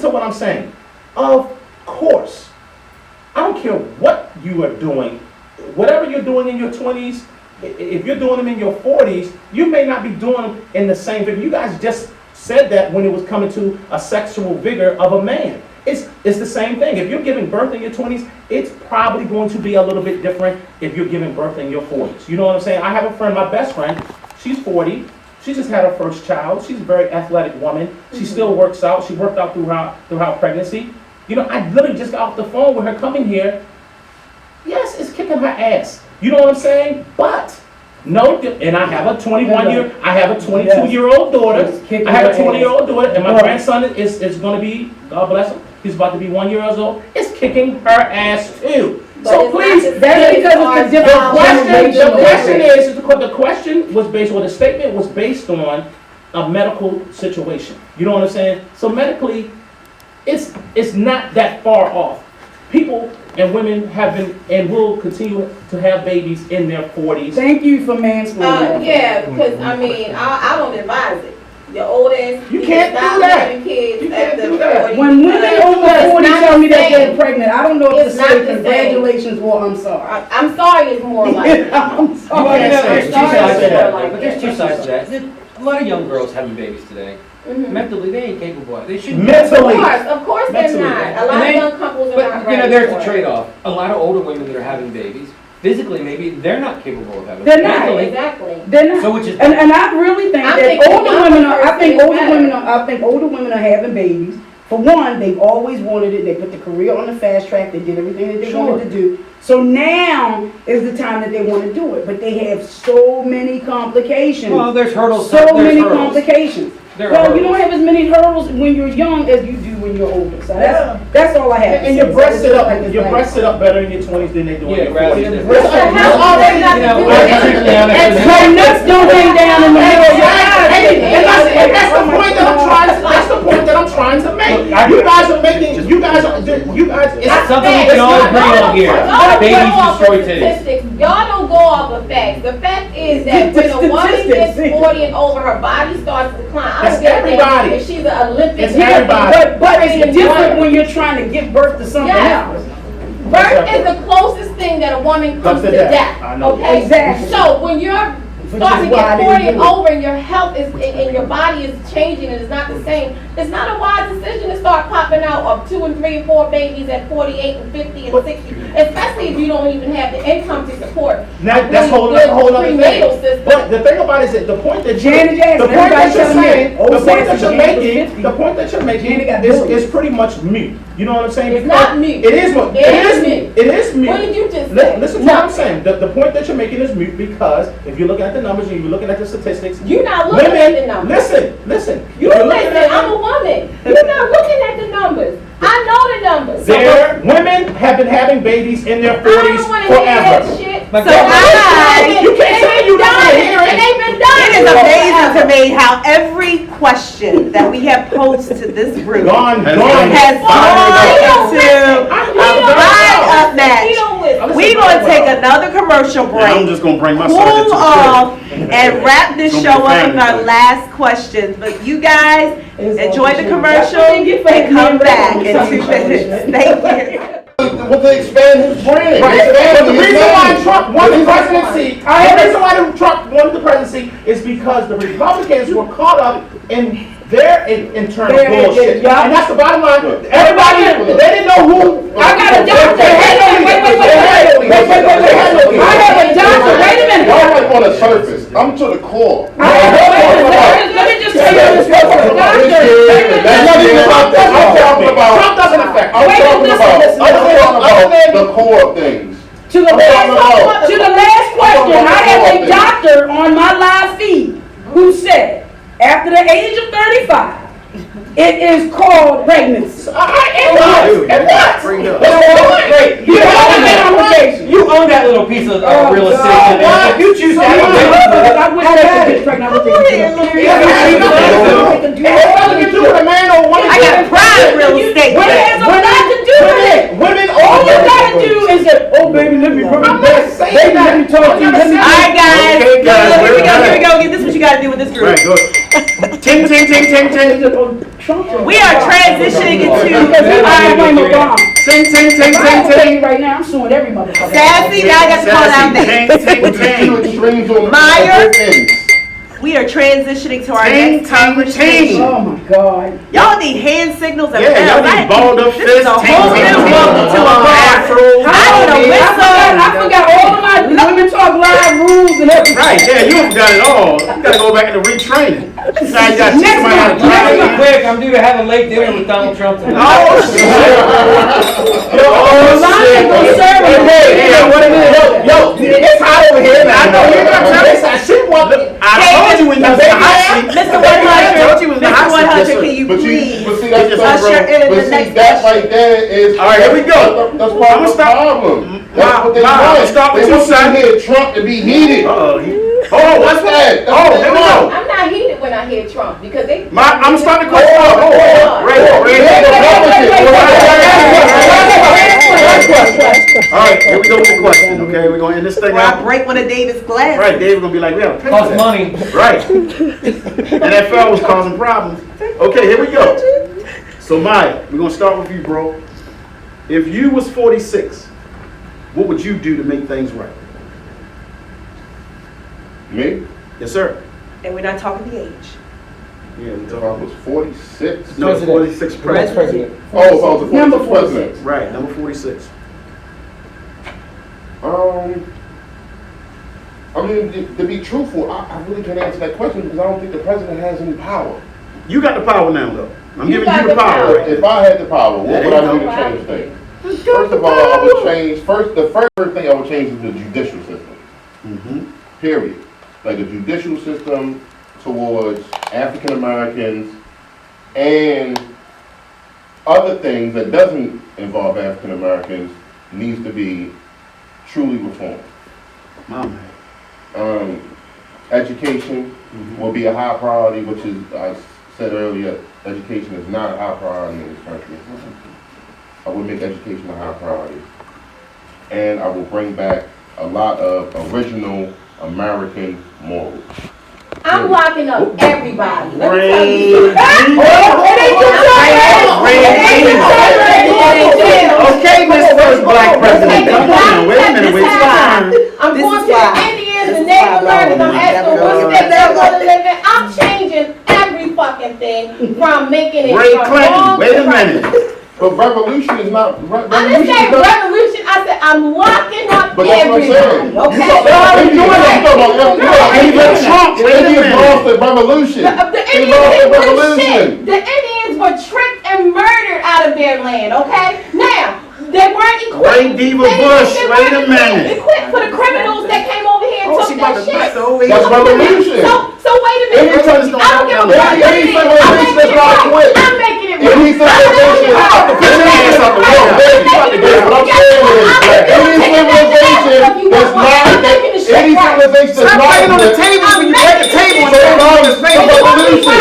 what I'm saying. Of course, I don't care what you are doing. Whatever you're doing in your 20s, if you're doing them in your 40s, you may not be doing them in the same thing. You guys just said that when it was coming to a sexual vigor of a man. It's the same thing. If you're giving birth in your 20s, it's probably going to be a little bit different if you're giving birth in your 40s. You know what I'm saying? I have a friend, my best friend, she's 40. She just had her first child. She's a very athletic woman. She still works out. She worked out throughout pregnancy. You know, I literally just got off the phone with her coming here. Yes, it's kicking her ass. You know what I'm saying? But no, and I have a 22-year-old daughter. I have a 20-year-old daughter, and my grandson is going to be, God bless him, he's about to be 1 year old. It's kicking her ass too. So please, that's because it's a different the question was based, or the statement was based on a medical situation. You know what I'm saying? So medically, it's not that far off. People and women have been and will continue to have babies in their 40s. Thank you for mansplaining. Yeah, because I mean, I don't advise it. Your old ass, You can't do stop that. having kids You can't after do that. 40. When women over 40 tell me that they're pregnant, I don't know if to It's not say the same. congratulations or I'm sorry. I'm sorry is more like it. I'm Well, sorry. you know, there's two Sorry, sides to sorry, that. like But there's two that. sides to that. A lot of young girls having babies today. Mhm. Mentally, they ain't capable. They shouldn't. Mentally. Of course they're Mentally. not. A lot And of they- young couples are not But, ready there's for a it. trade-off. A lot of older women that are having babies, physically, maybe they're not capable of having They're babies. not. Mentally, Exactly. They're not. So which is- and I really think I'm that thinking older younger women are. I person think is older better. women are. I think older women are having babies. For one, they've always wanted it. They put the career on the fast track. They did everything that they wanted to do. So now is the time that they want to do it. But they have so many complications. Well, there's hurdles. So there's many hurdles. complications. There are Well, you hurdles. don't have as many hurdles when you're young as you do when you're older. So that's all I have. to And say. your breasts sit up. Like this Your thing. breasts sit up better in your 20s than they do in Yeah, your breasts 40s. are different. Breasts But are how already- all that got to do You know, with I treat down it? as My nuts don't hang down in the middle of your eyes. And that's the point that I'm trying to. That's the point that I'm trying to make. You guys are making. You guys. It's something we can all agree on here. Y'all Babies go off destroy of titties. statistics. Y'all don't go off of facts. The fact is that when a woman gets Statistics. 40 and over, her body starts to decline. I That's don't care everybody. if she's an Olympic. It's athlete. everybody. But it's different when you're trying to give birth to something Yes. else. Birth is the closest thing that a woman comes to death. I know. Okay? Exactly. So when you're Which starting is to why get they 40 do and it. over and your health is and your body is changing and it's not the same, it's not a wise decision to start popping out of 2 and 3 and 4 babies at 48 and 50 and 60, especially if you don't even have the income to support. Now, a that's really a whole good other prenatal thing. system. But the thing about it is that the point that Janet Jackson, the point that everybody you're telling me, saying, oh, the point that Sassy, you're Janet was making, 50. the point that you're making Janet got is billions. pretty much mute. You know what I'm saying? It's Because not mute. It is mute. It is mute. It is mute. What did you just say? Listen to what I'm saying. The point that you're making is mute because if you're looking at the numbers and you're looking at the statistics, You're not looking at the numbers. listen. You If you're listen, looking at I'm a woman. You're not looking at the numbers. I know the numbers. There, women have been having babies in their I 40s don't want to hear forever. that shit. But So go- You can't say you don't want to hear It it. ain't been done. It is amazing to me how every question that we have posed to this group Gone. has Don't gone into listen. a We don't line-up listen. match. We don't listen. We're going to take another commercial And I'm break, just gonna bring my cool sergeant to the off, chair. and wrap this It's show gonna be a up with our family last questions. But you guys, enjoy the commercial That's what they get for and come having back me in on 2 something. minutes. Thank you. Well, to expand his brand. Right. Expand But the his reason why name. Trump won the His presidency, the reason why Trump won the presidency is because the Republicans were caught up in their internal Their- bullshit. yeah. And that's the bottom line. Everybody, they didn't know who. I got a doctor. They had no leader. Wait. They had no leader. They had no leader. I have a doctor. Wait a minute. Y'all like on the surface. I'm to the core. Let me just tell you this real quick. That's not even about that. I'm talking about. Trump doesn't affect. I'm Wait, talking listen, about. listen, I'm listen. talking about the core of things. To the last question, I have a Okay. doctor on my live feed who said, after the age of 35, it is called pregnancy. And what? Great. You have that complication. You own that little piece of real estate. God. and if you choose to have a baby, I wish I could get pregnant. I would take it. Nothing to do with a man or woman. I got prime real estate. What has a lot to do with it? Women, All you gotta do is say, oh baby, let me put I'm me not back. saying Baby, that. let me talk to you. Let me. All right, guys. Okay, guys, Here we we're go. done. This is what you got to do with this group. Right, good. Ting, ting, ting, ting, ting. We are transitioning Because he into might blame Obama. Ting, ting, ting, I ting, will tell ting. you right now, I'm suing every motherfucker. Sassy. Now I got to call out Sassy, names. ting, ting, But there's two ting. extremes on Myer. both ends. We are transitioning to our Ting, next ting, conversation. ting. Oh my God. Y'all need hand signals and Yeah, y'all bells. need balled up This fists. is a ting, whole ting, new ting. welcome to a bar. Afros. I need a whistle. I forgot all of my women talk live rules and everything. Right, yeah, you forgot it all. You gotta go back into retraining. Now you gotta teach somebody how to Really drive. quick, I'm due to have a late dinner with Donald Trump tonight. Oh, shit. Oh, shit. Yeah, what it is? Yo, it's hot over here, man. I know, you got time. I should want I told you when you was in the hot seat. Mr. I told you 100, it was the Mr. hot seat. 100, Yes, sir. can you But please? see, that's Usher in the but see, next that question. right there is. All right, here we go. That's I'ma part of the stop. problem. That's what they Ma, I'ma want. start with They you, want son. to hear Trump to be heated. Oh, what's that? Oh, here we go. I'm not heated when I hear Trump because they. I'm starting the question off. All right, here we go with the question, okay? We're gonna end this thing Or I out. break one of David's glasses. Right, Dave's gonna be like, we gotta pay for Costs that. money. Right. And that fella was causing problems. Okay, here we go. So Maya, we're gonna start with you, bro. If you was 46, what would you do to make things right? Me? Yes, sir. And we're not talking the age. Yeah, we If I talking. was 46. No, 46 president. President. Oh, if I was a 46 Number president. 46. Right, number 46. I mean, to be truthful, I really can't answer that question because I don't think the president has any power. You got the power now, though. I'm You giving got you the the power. power. Right? If I had the power, what There would you I do go. to change things? First of all, I would change, the first thing I would change is the judicial system, Mm-hmm. period. Like the judicial system towards African Americans and other things that doesn't involve African Americans needs to be truly reformed. My man. Education will be a high priority, which is, I said earlier, education is not a high priority in this country. I will make education a high priority. And I will bring back a lot of original American morals. I'm locking up everybody. Let me tell Rain. you. Okay, Miss First Black President. Come on, wait a minute, wait your turn. I'm This going is to why. the Indians, the Native Americans, I'm asking what state they're gonna live in. I'm changing every fucking thing from making it Ray from Clinton, wrong wait to a right. minute. But revolution is not, I didn't say revolution, I said I'm locking up but that's what I'm saying. everybody, okay? Even Trump, wait a Indians minute. lost the revolution. The They Indians lost the didn't win revolution. shit. The Indians were tricked and murdered out of their land, okay? Now, they weren't equipped. Wait, Diva Bush, wait a minute. Equipped for the criminals that came over here and Oh, she took about that to shit. back the whole way That's up. revolution. So wait a minute. Everybody's gonna I don't give a knock fuck. down Any I'm civilization making that's it not right. quick. I'm making it Any right. civilization, put your hands up, I'm what I'm saying is, any civilization that's not, any civilization that's Stop not banging on the quick, table when you break the table and so say, long as If he revolution.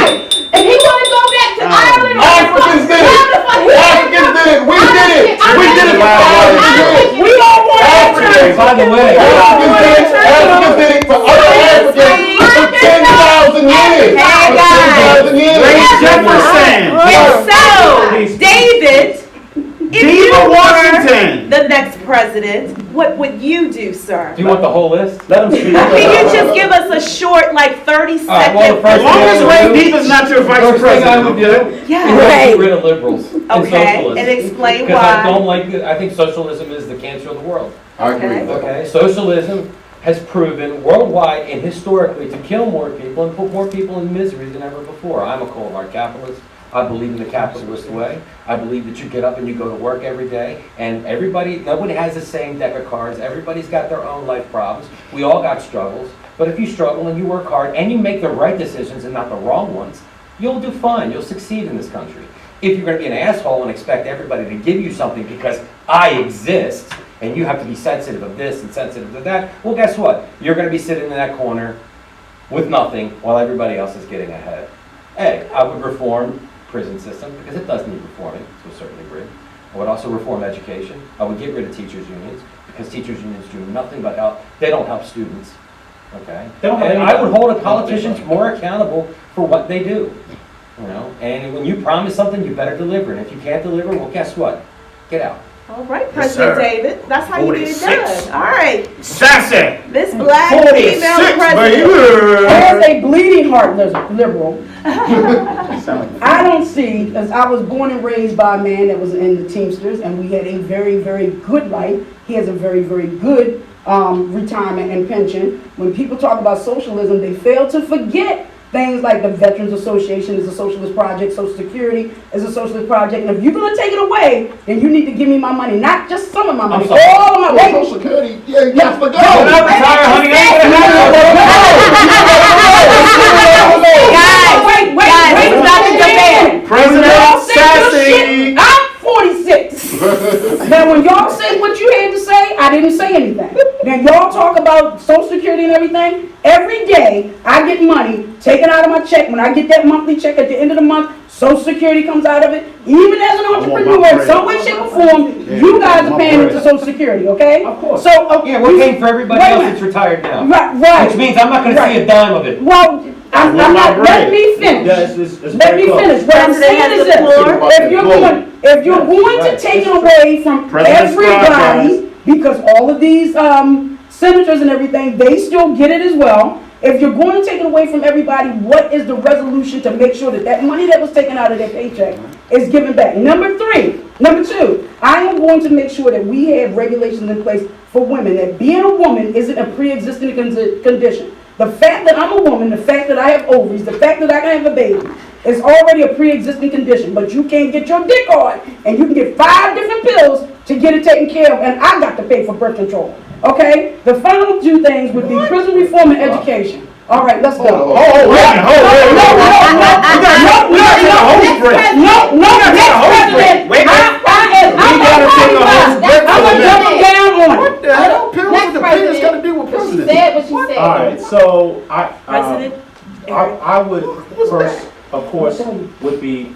want to go back to Ireland or Africans did it. Africans did it. We did it. We did it for thousands of years. We don't want Africans. By the way, Africans did it for other Africans for 10,000 years. Hey, For guys. 10,000 years. Ray Jefferson. So, David, if you Diva were Washington. the next president, what would you do, sir? do you want the whole list? Let them speak. Can you just give us a short, like 30 All right, well, the second? first As long as Ray Diva's not your vice First thing I president, would okay? do Yeah. is Right. get rid of liberals and Okay, socialists. and explain Because I don't why. like it. I think socialism is the cancer of the world. I agree with that. Okay, socialism has proven worldwide and historically to kill more people and put more people in misery than ever before. I'm a cold hard capitalist. I believe in the capitalist way. I believe that you get up and you go to work every day, and nobody has the same deck of cards. Everybody's got their own life problems. We all got struggles. But if you struggle and you work hard and you make the right decisions and not the wrong ones, you'll do fine. You'll succeed in this country. If you're going to be an asshole and expect everybody to give you something because I exist, and you have to be sensitive of this and sensitive of that, well, guess what? You're going to be sitting in that corner with nothing while everybody else is getting ahead. Hey, I would reform prison system because it does need reforming to a certain degree. I would also reform education. I would get rid of teachers' unions because teachers' unions do nothing but help. They don't help students. Okay? They don't have And any- I would hold politicians more accountable for what they do. You know, and when you promise something, you better deliver. And if you can't deliver, well, guess what? Get out. All right, Yes, President sir. David. That's how you get it 46. done. All right. Sassy. This black 46, female president. baby. As a bleeding heart liberal, Sound like I don't see, as I was born and raised by a man that was in the Teamsters, and we had a very, very good life. He has a very, very good retirement and pension. When people talk about socialism, they fail to forget things like the Veterans Association is a socialist project, Social Security is a socialist project, and if you're going to take it away, then you need to give me my money, not just some of my money, all of my money. Social Security, yeah, you got to go. When I retire, honey, I ain't gonna have Wait, stop the debate. President Y'all said your Sassy. shit, I'm 46. Now, when y'all said what you had to say, I didn't say anything. Now, y'all talk about Social Security and everything. Every day, I get money taken out of my check. When I get that monthly check at the end of the month, Social Security comes out of it. Even as an entrepreneur, in some way, shape, or form, you guys are paying into Social Security, okay? Of course. So, Yeah, we're paying for everybody Wait a else minute. that's retired now. Right. Which means I'm not gonna see a dime of it. Well, I'm not, let me finish. Yeah, it's Let very me close. finish. What I'm President saying has is the floor. this. If you're going to Right. take it away from President everybody, because all of these senators and everything, they still get it as well. If you're going to take it away from everybody, what is the resolution to make sure that that money that was taken out of their paycheck is given back? Number two, I am going to make sure that we have regulations in place for women, that being a woman isn't a pre-existing condition. The fact that I'm a woman, the fact that I have ovaries, the fact that I can have a baby is already a pre-existing condition, but you can't get your dick hard, and you can get 5 different pills to get it taken care of, and I got to pay for birth control. Okay? The final 2 things would be prison reform and education. All right, let's go. Oh, wait a minute, I'm gonna double down on it. What the hell? Pills Next with the penis got to president. do with She president? said what she said. All right, so President. I would first, of course, would be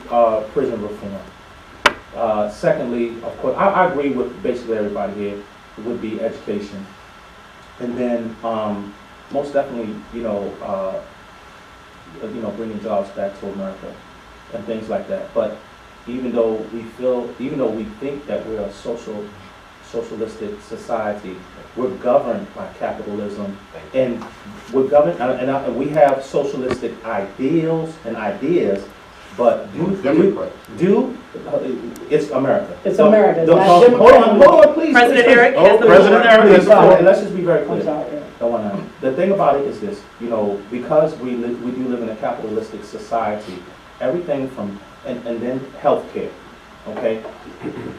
prison reform. Secondly, of course, I agree with basically everybody here. It would be education, and then most definitely, bringing jobs back to America and things like that. But even though we think that we're a socialistic society, we're governed by capitalism, and we're governed, and we have socialistic ideals and ideas, but it's America. It's America, it's not Hold on, please. President please. Eric has the President floor. Eric has the floor. And let's just be very clear. I'm sorry. The thing about it is this, because we do live in a capitalistic society, everything from, and then healthcare, okay?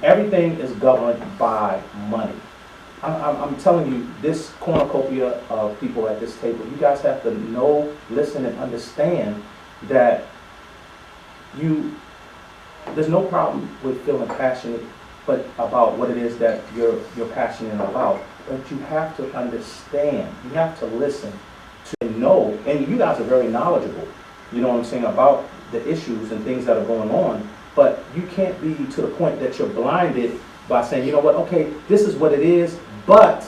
Everything is governed by money. I'm telling you, this cornucopia of people at this table, you guys have to know, listen, and understand that there's no problem with feeling passionate about what it is that you're passionate about. But you have to understand, you have to listen to know, and you guys are very knowledgeable, you know what I'm saying, about the issues and things that are going on, but you can't be to the point that you're blinded by saying, you know what, okay, this is what it is, but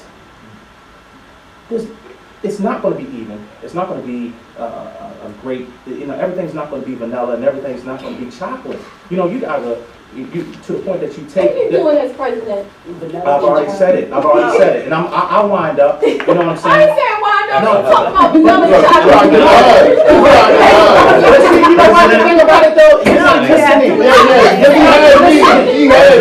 it's not going to be even. It's not going to be a great, everything's not going to be vanilla and everything's not going to be chocolate. You guys are, to the point that you What take. are you doing as president? I've already said it. And I'll wind up. You know what I'm saying? I ain't saying wind up. No. I'm talking about vanilla chocolate. You know what the thing about it though? You're not listening. Definitely listen.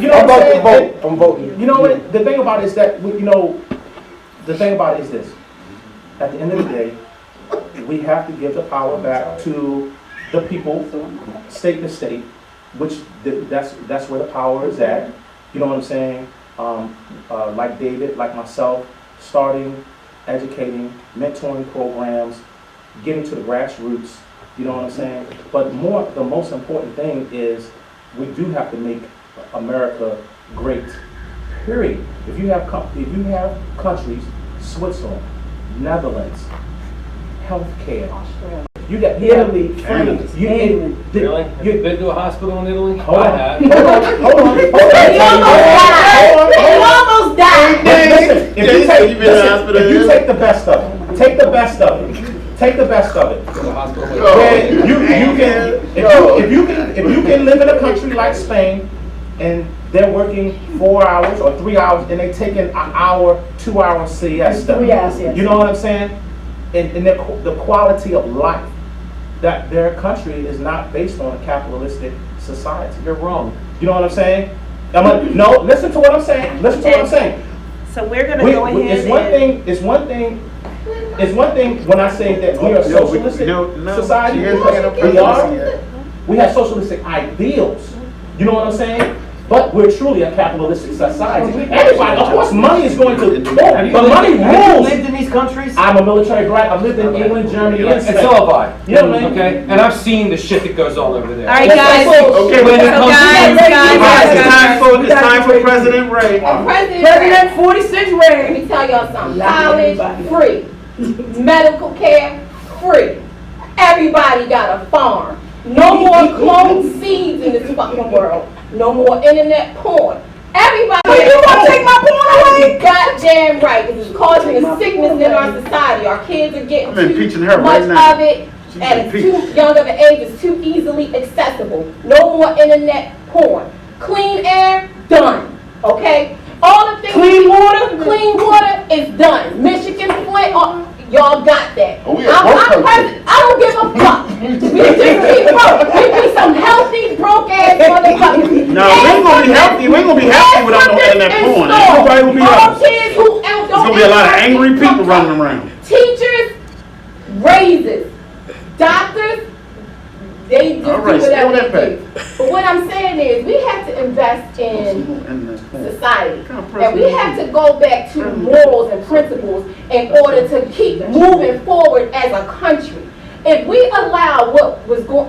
You know what I'm saying? I'm voting. You know what? The thing about it is that, the thing about it is this. At the end of the day, we have to give the power back to the people, state to state, which that's where the power is at. You know what I'm saying? Like David, like myself, starting, educating, mentoring programs, getting to the grassroots. You know what I'm saying? But the most important thing is we do have to make America great. Period. If you have countries, Switzerland, Netherlands, healthcare, Australia. you got Italy, Canada. France, England. Really? Have you been to a hospital in Italy? Hold I on. have. Hold on. He almost died. Listen, You've been to the hospital, if you yeah? take the best of it, take the best of it. Take the best of it. To a hospital. Yeah, you can if you can live in a country like Spain and they're working 4 hours or 3 hours, and they're taking an hour, 2 hour siesta. 3 hours, yes. You know what I'm saying? And the quality of life, that their country is not based on a capitalistic society. You're wrong. You know what I'm saying? No, listen to what I'm saying. Listen to what I'm saying. So we're gonna go ahead It's one thing when I say that we are a socialistic society. We have socialistic ideals. You know what I'm saying? But we're truly a capitalistic society. Everybody, of course, money is going to talk, but money Have rules. you lived in these countries? I'm a military brat. I've lived in England, Germany, and And so have I. You know what I mean? Okay? And I've seen the shit that goes on over there. All right, guys. Okay, When it So comes guys, it's time for President Ray. President 46 Let Ray. me tell y'all something. Love College, everybody. free. Medical care, free. Everybody got a farm. No more cloned seeds in this fucking world. No more internet porn. Everybody. You gonna take my porn away? Goddamn right. This is causing a sickness in our society. Our kids are getting I'm impeaching her too right much now. of it. She's And it's impeached. too young of an age. It's too easily accessible. No more internet porn. Clean air, done. Okay? All the things. Clean water? Clean water is done. Michigan, Flint, y'all got that. Oh, we a broke country. I don't give a fuck. We just be broke. We be some healthy, broke ass motherfuckers. No, we ain't gonna be healthy. We ain't gonna be healthy without no internet porn. Everybody will be All up. kids who There's gonna be a lot of angry people running around. Teachers, raises. Doctors, they just All right, do stay on whatever that they do. But what I'm saying is, we have to invest in society. And we have to go back to morals and principles in order to keep moving forward as a country. If we allow what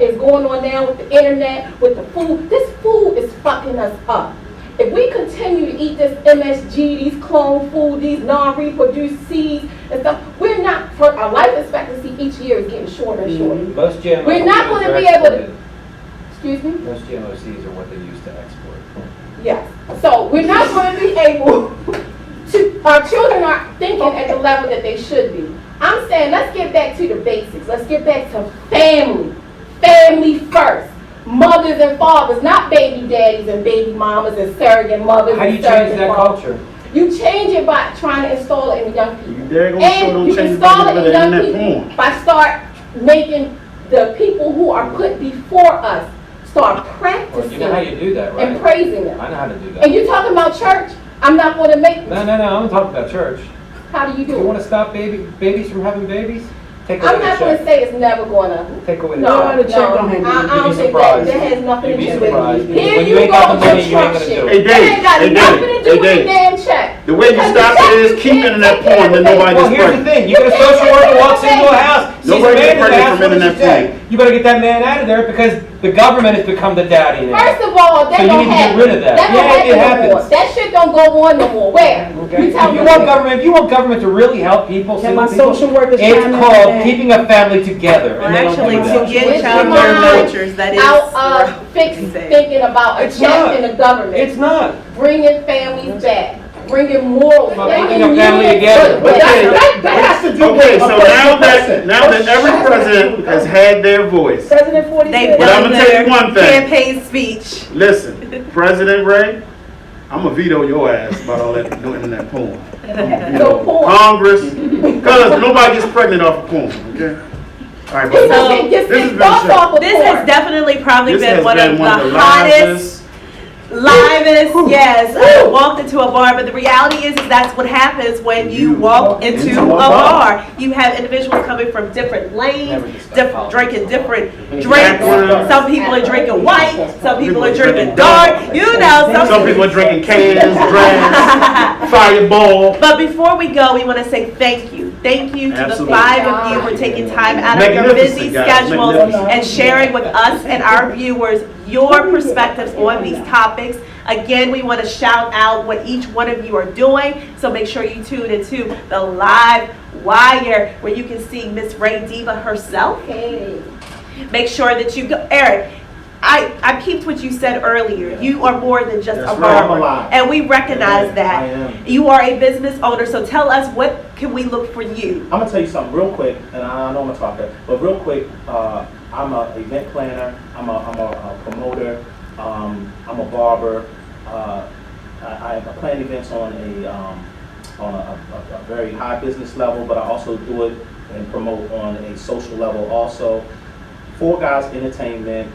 is going on now with the internet, with the food, this food is fucking us up. If we continue to eat this MSG, these clone food, these non-reproduced seeds and stuff, we're not, for our life expectancy each year is getting shorter and shorter. Most GMO We're not seeds gonna are be able to- exported. Excuse me? Most GMO seeds are what they use to export. Yes. So we're not going to be able to, our children aren't thinking at the level that they should be. I'm saying, let's get back to the basics. Let's get back to family. Family first. Mothers and fathers, not baby daddies and baby mamas and surrogate mothers How do you and change surrogate that fathers. culture? You change it by trying to install it in the young people. You dare gonna show And don't you change install back it with in the young internet people porn. by start making the people who are put before us start Well, practicing you know how you do that, and right? praising them. I know how to do And that. you're talking about church? I'm not going to make. No, I'm not talking about church. How do you You do want it? to stop babies from having babies? Take away I'm the not going to check. say it's never going to. Take away the No, check. the check don't have I anything. don't You'd be think surprised. that has nothing You'd to be do with surprised. it. Here When you you ain't go got the with money, your you ain't Trump gonna shit. do it. Hey, It Dave, ain't got hey, nothing to Dave, do hey, with the Dave. damn check. The way you Because stop the it check is you keep can't internet take care porn, of then the nobody baby. Well, gets here's the pregnant. thing. You get a social worker walks into a house, sees a Nobody man gets in the pregnant house, from what does internet she say? porn. You better get that man out of there because the government has become the daddy now. First of all, that So you don't need to get happen. rid of that. That don't Yeah, it happen no more. happens. That shit don't go on no more. Where? Okay. You tell If me. if you want government to really help people, Can single my people, social workers chime it's in called on that? keeping a family together. Well, And they don't actually, do to that. get It's child your care mind vouchers, that is. out of thinking about a It's check not. in the government. It's not. Bringing families back. Bringing morals. About bringing keeping a family unity. together. But Okay. That has to do Okay, with so now that every president has had their voice, President 46. They've But I'm done gonna tell you their one thing. campaign speech. listen, President Ray, I'm gonna veto your ass about all that no internet porn. You No know, porn. Congress, because nobody gets pregnant off of porn, okay? All right, People but can get this has sick been off shit. of This porn. has definitely probably This been has one been of the one of the hottest, livest, yes. I Woo. walked into a bar, but the reality is that's what happens when you walk into a bar. bar. You have individuals coming from different lanes, Never just stop drinking different drinks. Backwards. Some people are drinking white, some people are drinking dark, you know. Some people are drinking cans, drinks, fireball. But before we go, we want to say thank you. Thank you to Absolutely. the 5 of you for taking time out of your Magnificent, busy guys. schedules Magnificent. and sharing with us and our viewers your perspectives on these topics. Again, we want to shout out what each one of you are doing. So make sure you tune into the live wire where you can see Miss Ray Diva herself. Hey. Make sure that you go, Eric. I peeped what you said earlier. You are more than just That's a right, I'm barber, alive. and we recognize I that. am. You are a business owner, so tell us, what can we look for you? I'm gonna tell you something real quick, and I know I'm gonna talk that, but real quick, I'm an event planner, I'm a promoter, I'm a barber, I plan events on a very high business level, but I also do it and promote on a social level also. Four Guys Entertainment,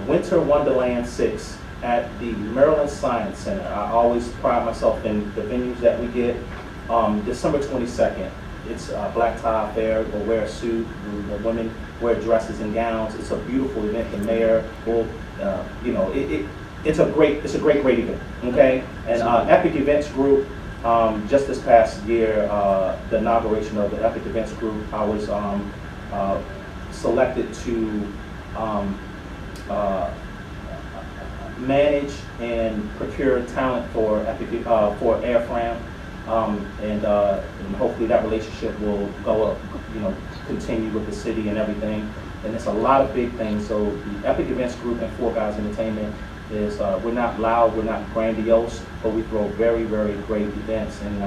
Winter Wonderland 6 at the Maryland Science Center. I always pride myself in the venues that we get. December 22nd, it's a black tie affair. We'll wear a suit. The women wear dresses and gowns. It's a beautiful event. The mayor will, it's a great event. Okay, and Epic Events Group. Just this past year, the inauguration of the Epic Events Group, I was selected to manage and procure talent for Airfram, and hopefully that relationship will go up, continue with the city and everything. And it's a lot of big things. So the Epic Events Group and Four Guys Entertainment is we're not loud, we're not grandiose, but we throw very, very great events, and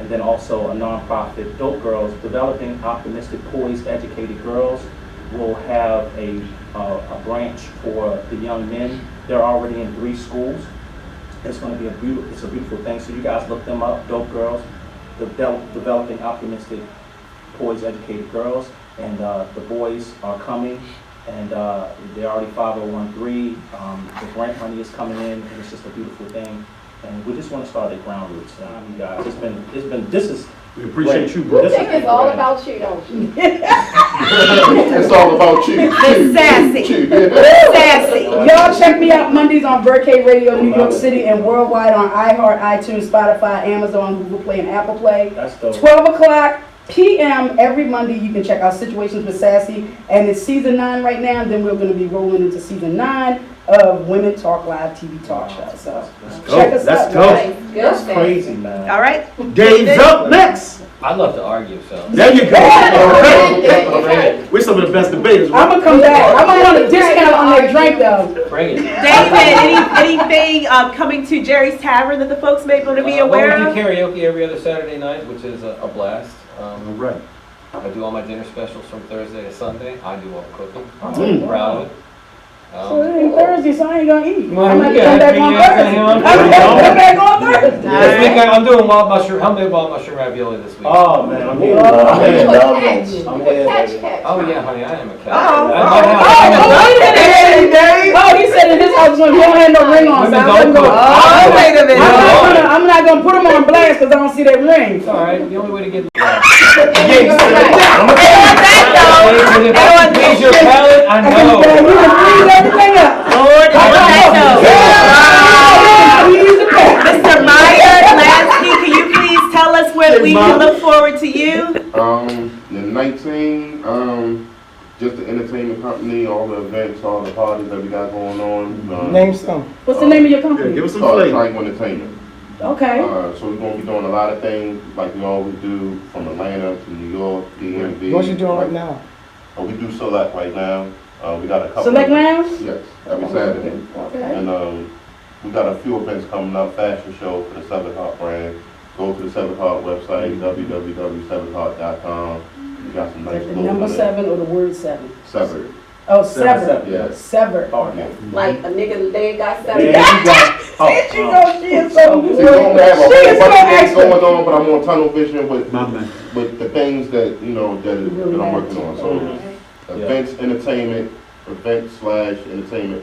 then also a nonprofit, Dope Girls, developing optimistic, poised, educated girls. Will have a branch for the young men. They're already in 3 schools. It's going to be a beautiful thing. So you guys look them up, Dope Girls, developing optimistic, poised, educated girls, and the boys are coming. And they're already 501(c)(3). The grant money is coming in, and it's just a beautiful thing. And we just want to start at ground roots. You guys, we appreciate you, You bro. think it's all about you, don't you? It's all about you. The sassy. Sassy. Y'all check me out Mondays on Birdcage Radio, New York City, and worldwide on iHeart, iTunes, Spotify, Amazon, Google Play, and Apple Play. That's dope. 12 o'clock p.m. every Monday. You can check out Situations with Sassy, and it's season 9 right now. And then we're going to be rolling into season 9 of Women Talk Live TV Talk Show. So check us out. That's crazy, man. All right. Dave's up next. I'd love to argue, so. There you go. Okay. We're some of the best debaters. I'm gonna come back. I'm gonna want a discount on that drink though. Bring it. David, anything coming to Jerry's Tavern that the folks may want to be aware Well, of? we do karaoke every other Saturday night, which is a blast. Right. I do all my dinner specials from Thursday to Sunday. I do all the cooking. I'm really proud of it. So it ain't Thursday, so I ain't gonna eat. Well, I'm gonna yeah, come back on Thursday. I'm gonna come back on Thursday. This week I'm doing wild mushroom ravioli this week. Oh man, I'm here. You a catch. I'm You here, a catch, baby. catch. Oh yeah, honey, I am a cat. Oh, he said in his house he don't have no ring on, so I wouldn't go. Wait a minute. I'm not gonna put him on blast because I don't see that ring. It's all right. The only way to get please your palate. I know. You can freeze everything up. Lord, Mr. Myer, Lanski, can you please tell us where we can look forward to you? The 19, just the entertainment company, all the events, all the parties that we got going on. Name some. What's the name of your Yeah, company? give us some Called flavor. Triangle Entertainment. Okay. So we're gonna be doing a lot of things like we always do, from Atlanta to New York, DMV. What you doing right now? We do Select right now. We got a couple. Select Lounge? Yes, every Saturday. Okay. And we got a few events coming up, fashion show for the 7 Heart brand. Go to the 7 Heart website, www.7heart.com. We got some nice Is that the clothes number in there. 7 or the word 7? Severed. Oh, sever. Yeah. Sever. Oh, yeah. Like a nigga leg got There seven. you go. She is so See, we good. don't have a She is whole so bunch of things excellent. going on, but I'm on tunnel vision with My man. the things that, that I'm working on. So events, entertainment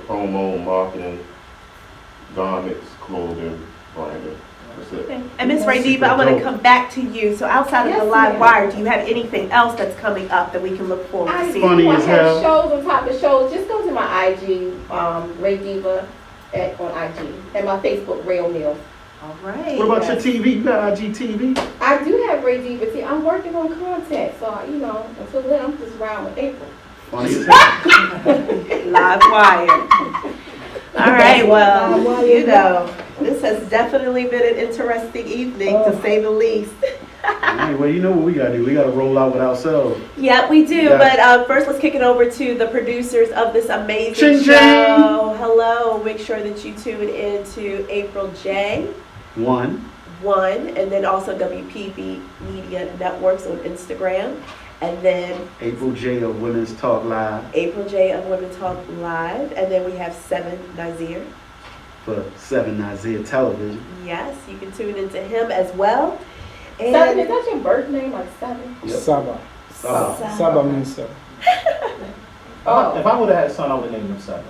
promo, marketing, garments, clothing, branding. That's it. And Miss Ray Diva, I want to come back to you. So outside of the Yes, live ma'am. wire, do you have anything else that's coming up that we can look forward to I seeing? Funny have as hell. shows on top of shows. Just go to my IG, Ray Diva on IG, and my Facebook, Ray O'Neal. All right. What about your TV? You got IGTV? I do have Ray Diva too. I'm working on content, so until then, I'm just around with April. Funny as hell. Live wire. All right, well, this has definitely been an interesting evening, to say the least. Hey, well, you know what we gotta do? We gotta roll out with ourselves. Yeah, we do, Yeah. but first let's kick it over to the producers of this amazing Ching, show. ching. Hello, make sure that you tune in to April J. 1. and then also WPB Media Networks on Instagram, and then April J of Women's Talk Live. April J of Women Talk Live, and then we have 7 Nazir. for 7 Isaiah Television. Yes, you can tune into him as well. Seven, is And that your birth name, like Seven? Yep. Saba. Saba means 7. Oh. If I would have had a son, I would have named him Seven.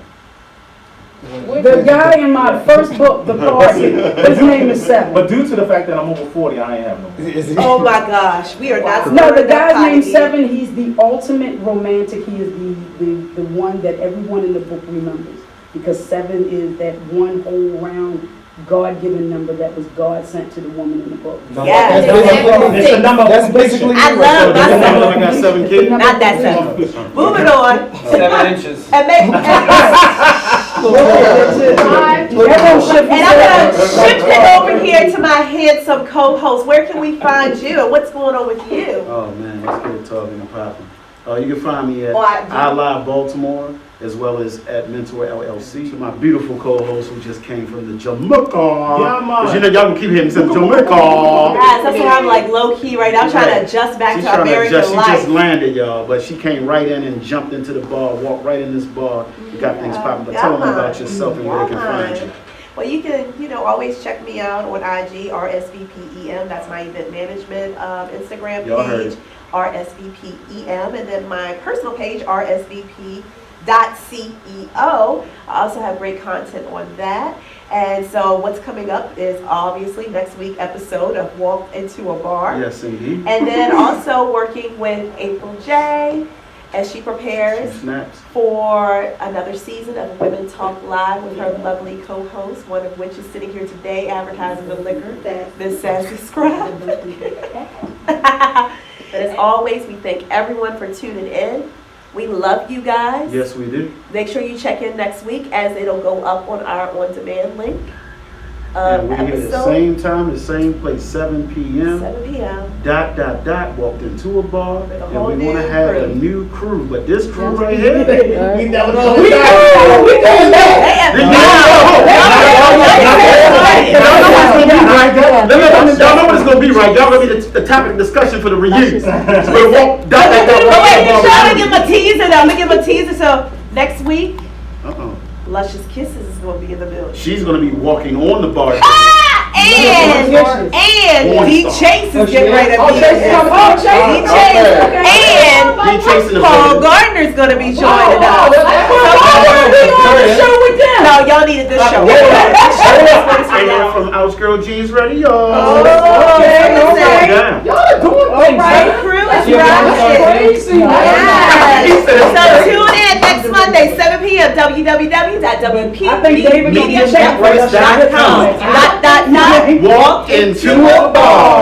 The guy in my first book, The Party, his name is Seven. But due to the fact that I'm over 40, I ain't have no more. Is he? oh my gosh, we are not. No, the stirring that guy's pot named again. Seven. He's the ultimate romantic. He is the one that everyone in the book remembers. Because 7 is that one whole round God-given number that was God sent to the woman in the book. Yes. It's the number. That's basically I you. love So does that my mean I got 7 kids? Not that 7. Moving on. 7 inches. And I'm gonna shift it over here to my handsome co-host. Where can we find you and what's going on with you? Oh man, let's get it talking and popping. You can find me at On IG. I Live Baltimore, as well as at Mentor LLC. To my beautiful co-host who just came from the Jamaica. Yeah, man. 'Cause you know y'all can keep hearing me saying Jamaica. Yes, that's why I'm like low key right now. I'm trying to adjust back She's to trying to American adjust. She life. just landed, y'all, but she came right in and jumped into the bar, walked right in this bar. You got things popping. But tell them about yourself and where they can find you. Well, you can, always check me out on IG, RSVPEM. That's my event management Instagram Y'all heard page, it. RSVPEM. And then my personal page, RSVP.CEO. I also have great content on that. And so what's coming up is obviously next week episode of Walk Into a Bar. Yes, indeed. And then also working with April J. as she prepares Snaps. for another season of Women Talk Live with her lovely co-host, one of which is sitting here today advertising the liquor, Miss SassyScribe. But as always, we thank everyone for tuning in. We love you guys. Yes, we do. Make sure you check in next week as it'll go up on our on-demand link. And we're here at the Episode same time, the same place, 7 p.m. 7 p.m. Walked into a bar, With a and whole we want to new have crew. a new crew. But this crew right here, We never know. We going back. Y'all know what it's gonna be, right? Y'all gonna be the topic of discussion for the reunion. We'll walk down Wait, I'm gonna that give my teaser though. I'm gonna give my teaser. So next week, Uh-oh. Luscious Kisses is gonna be in the building. She's gonna be walking on the bar. And Porn D star. Chase is getting ready to be Chase here. coming. Oh, Chase. D Chase and D Chase in the Paul building. Gardner's gonna be joining us. Show with them. No, y'all needed this show. And y'all from Outs Girl Jeans Radio. Okay, okay. Yeah. Y'all are doing All things. right, huh? crew is That's rocking. crazy. Yes. So tune in next Monday, 7 p.m. www.wpmedianetworks.com. Walk into a bar.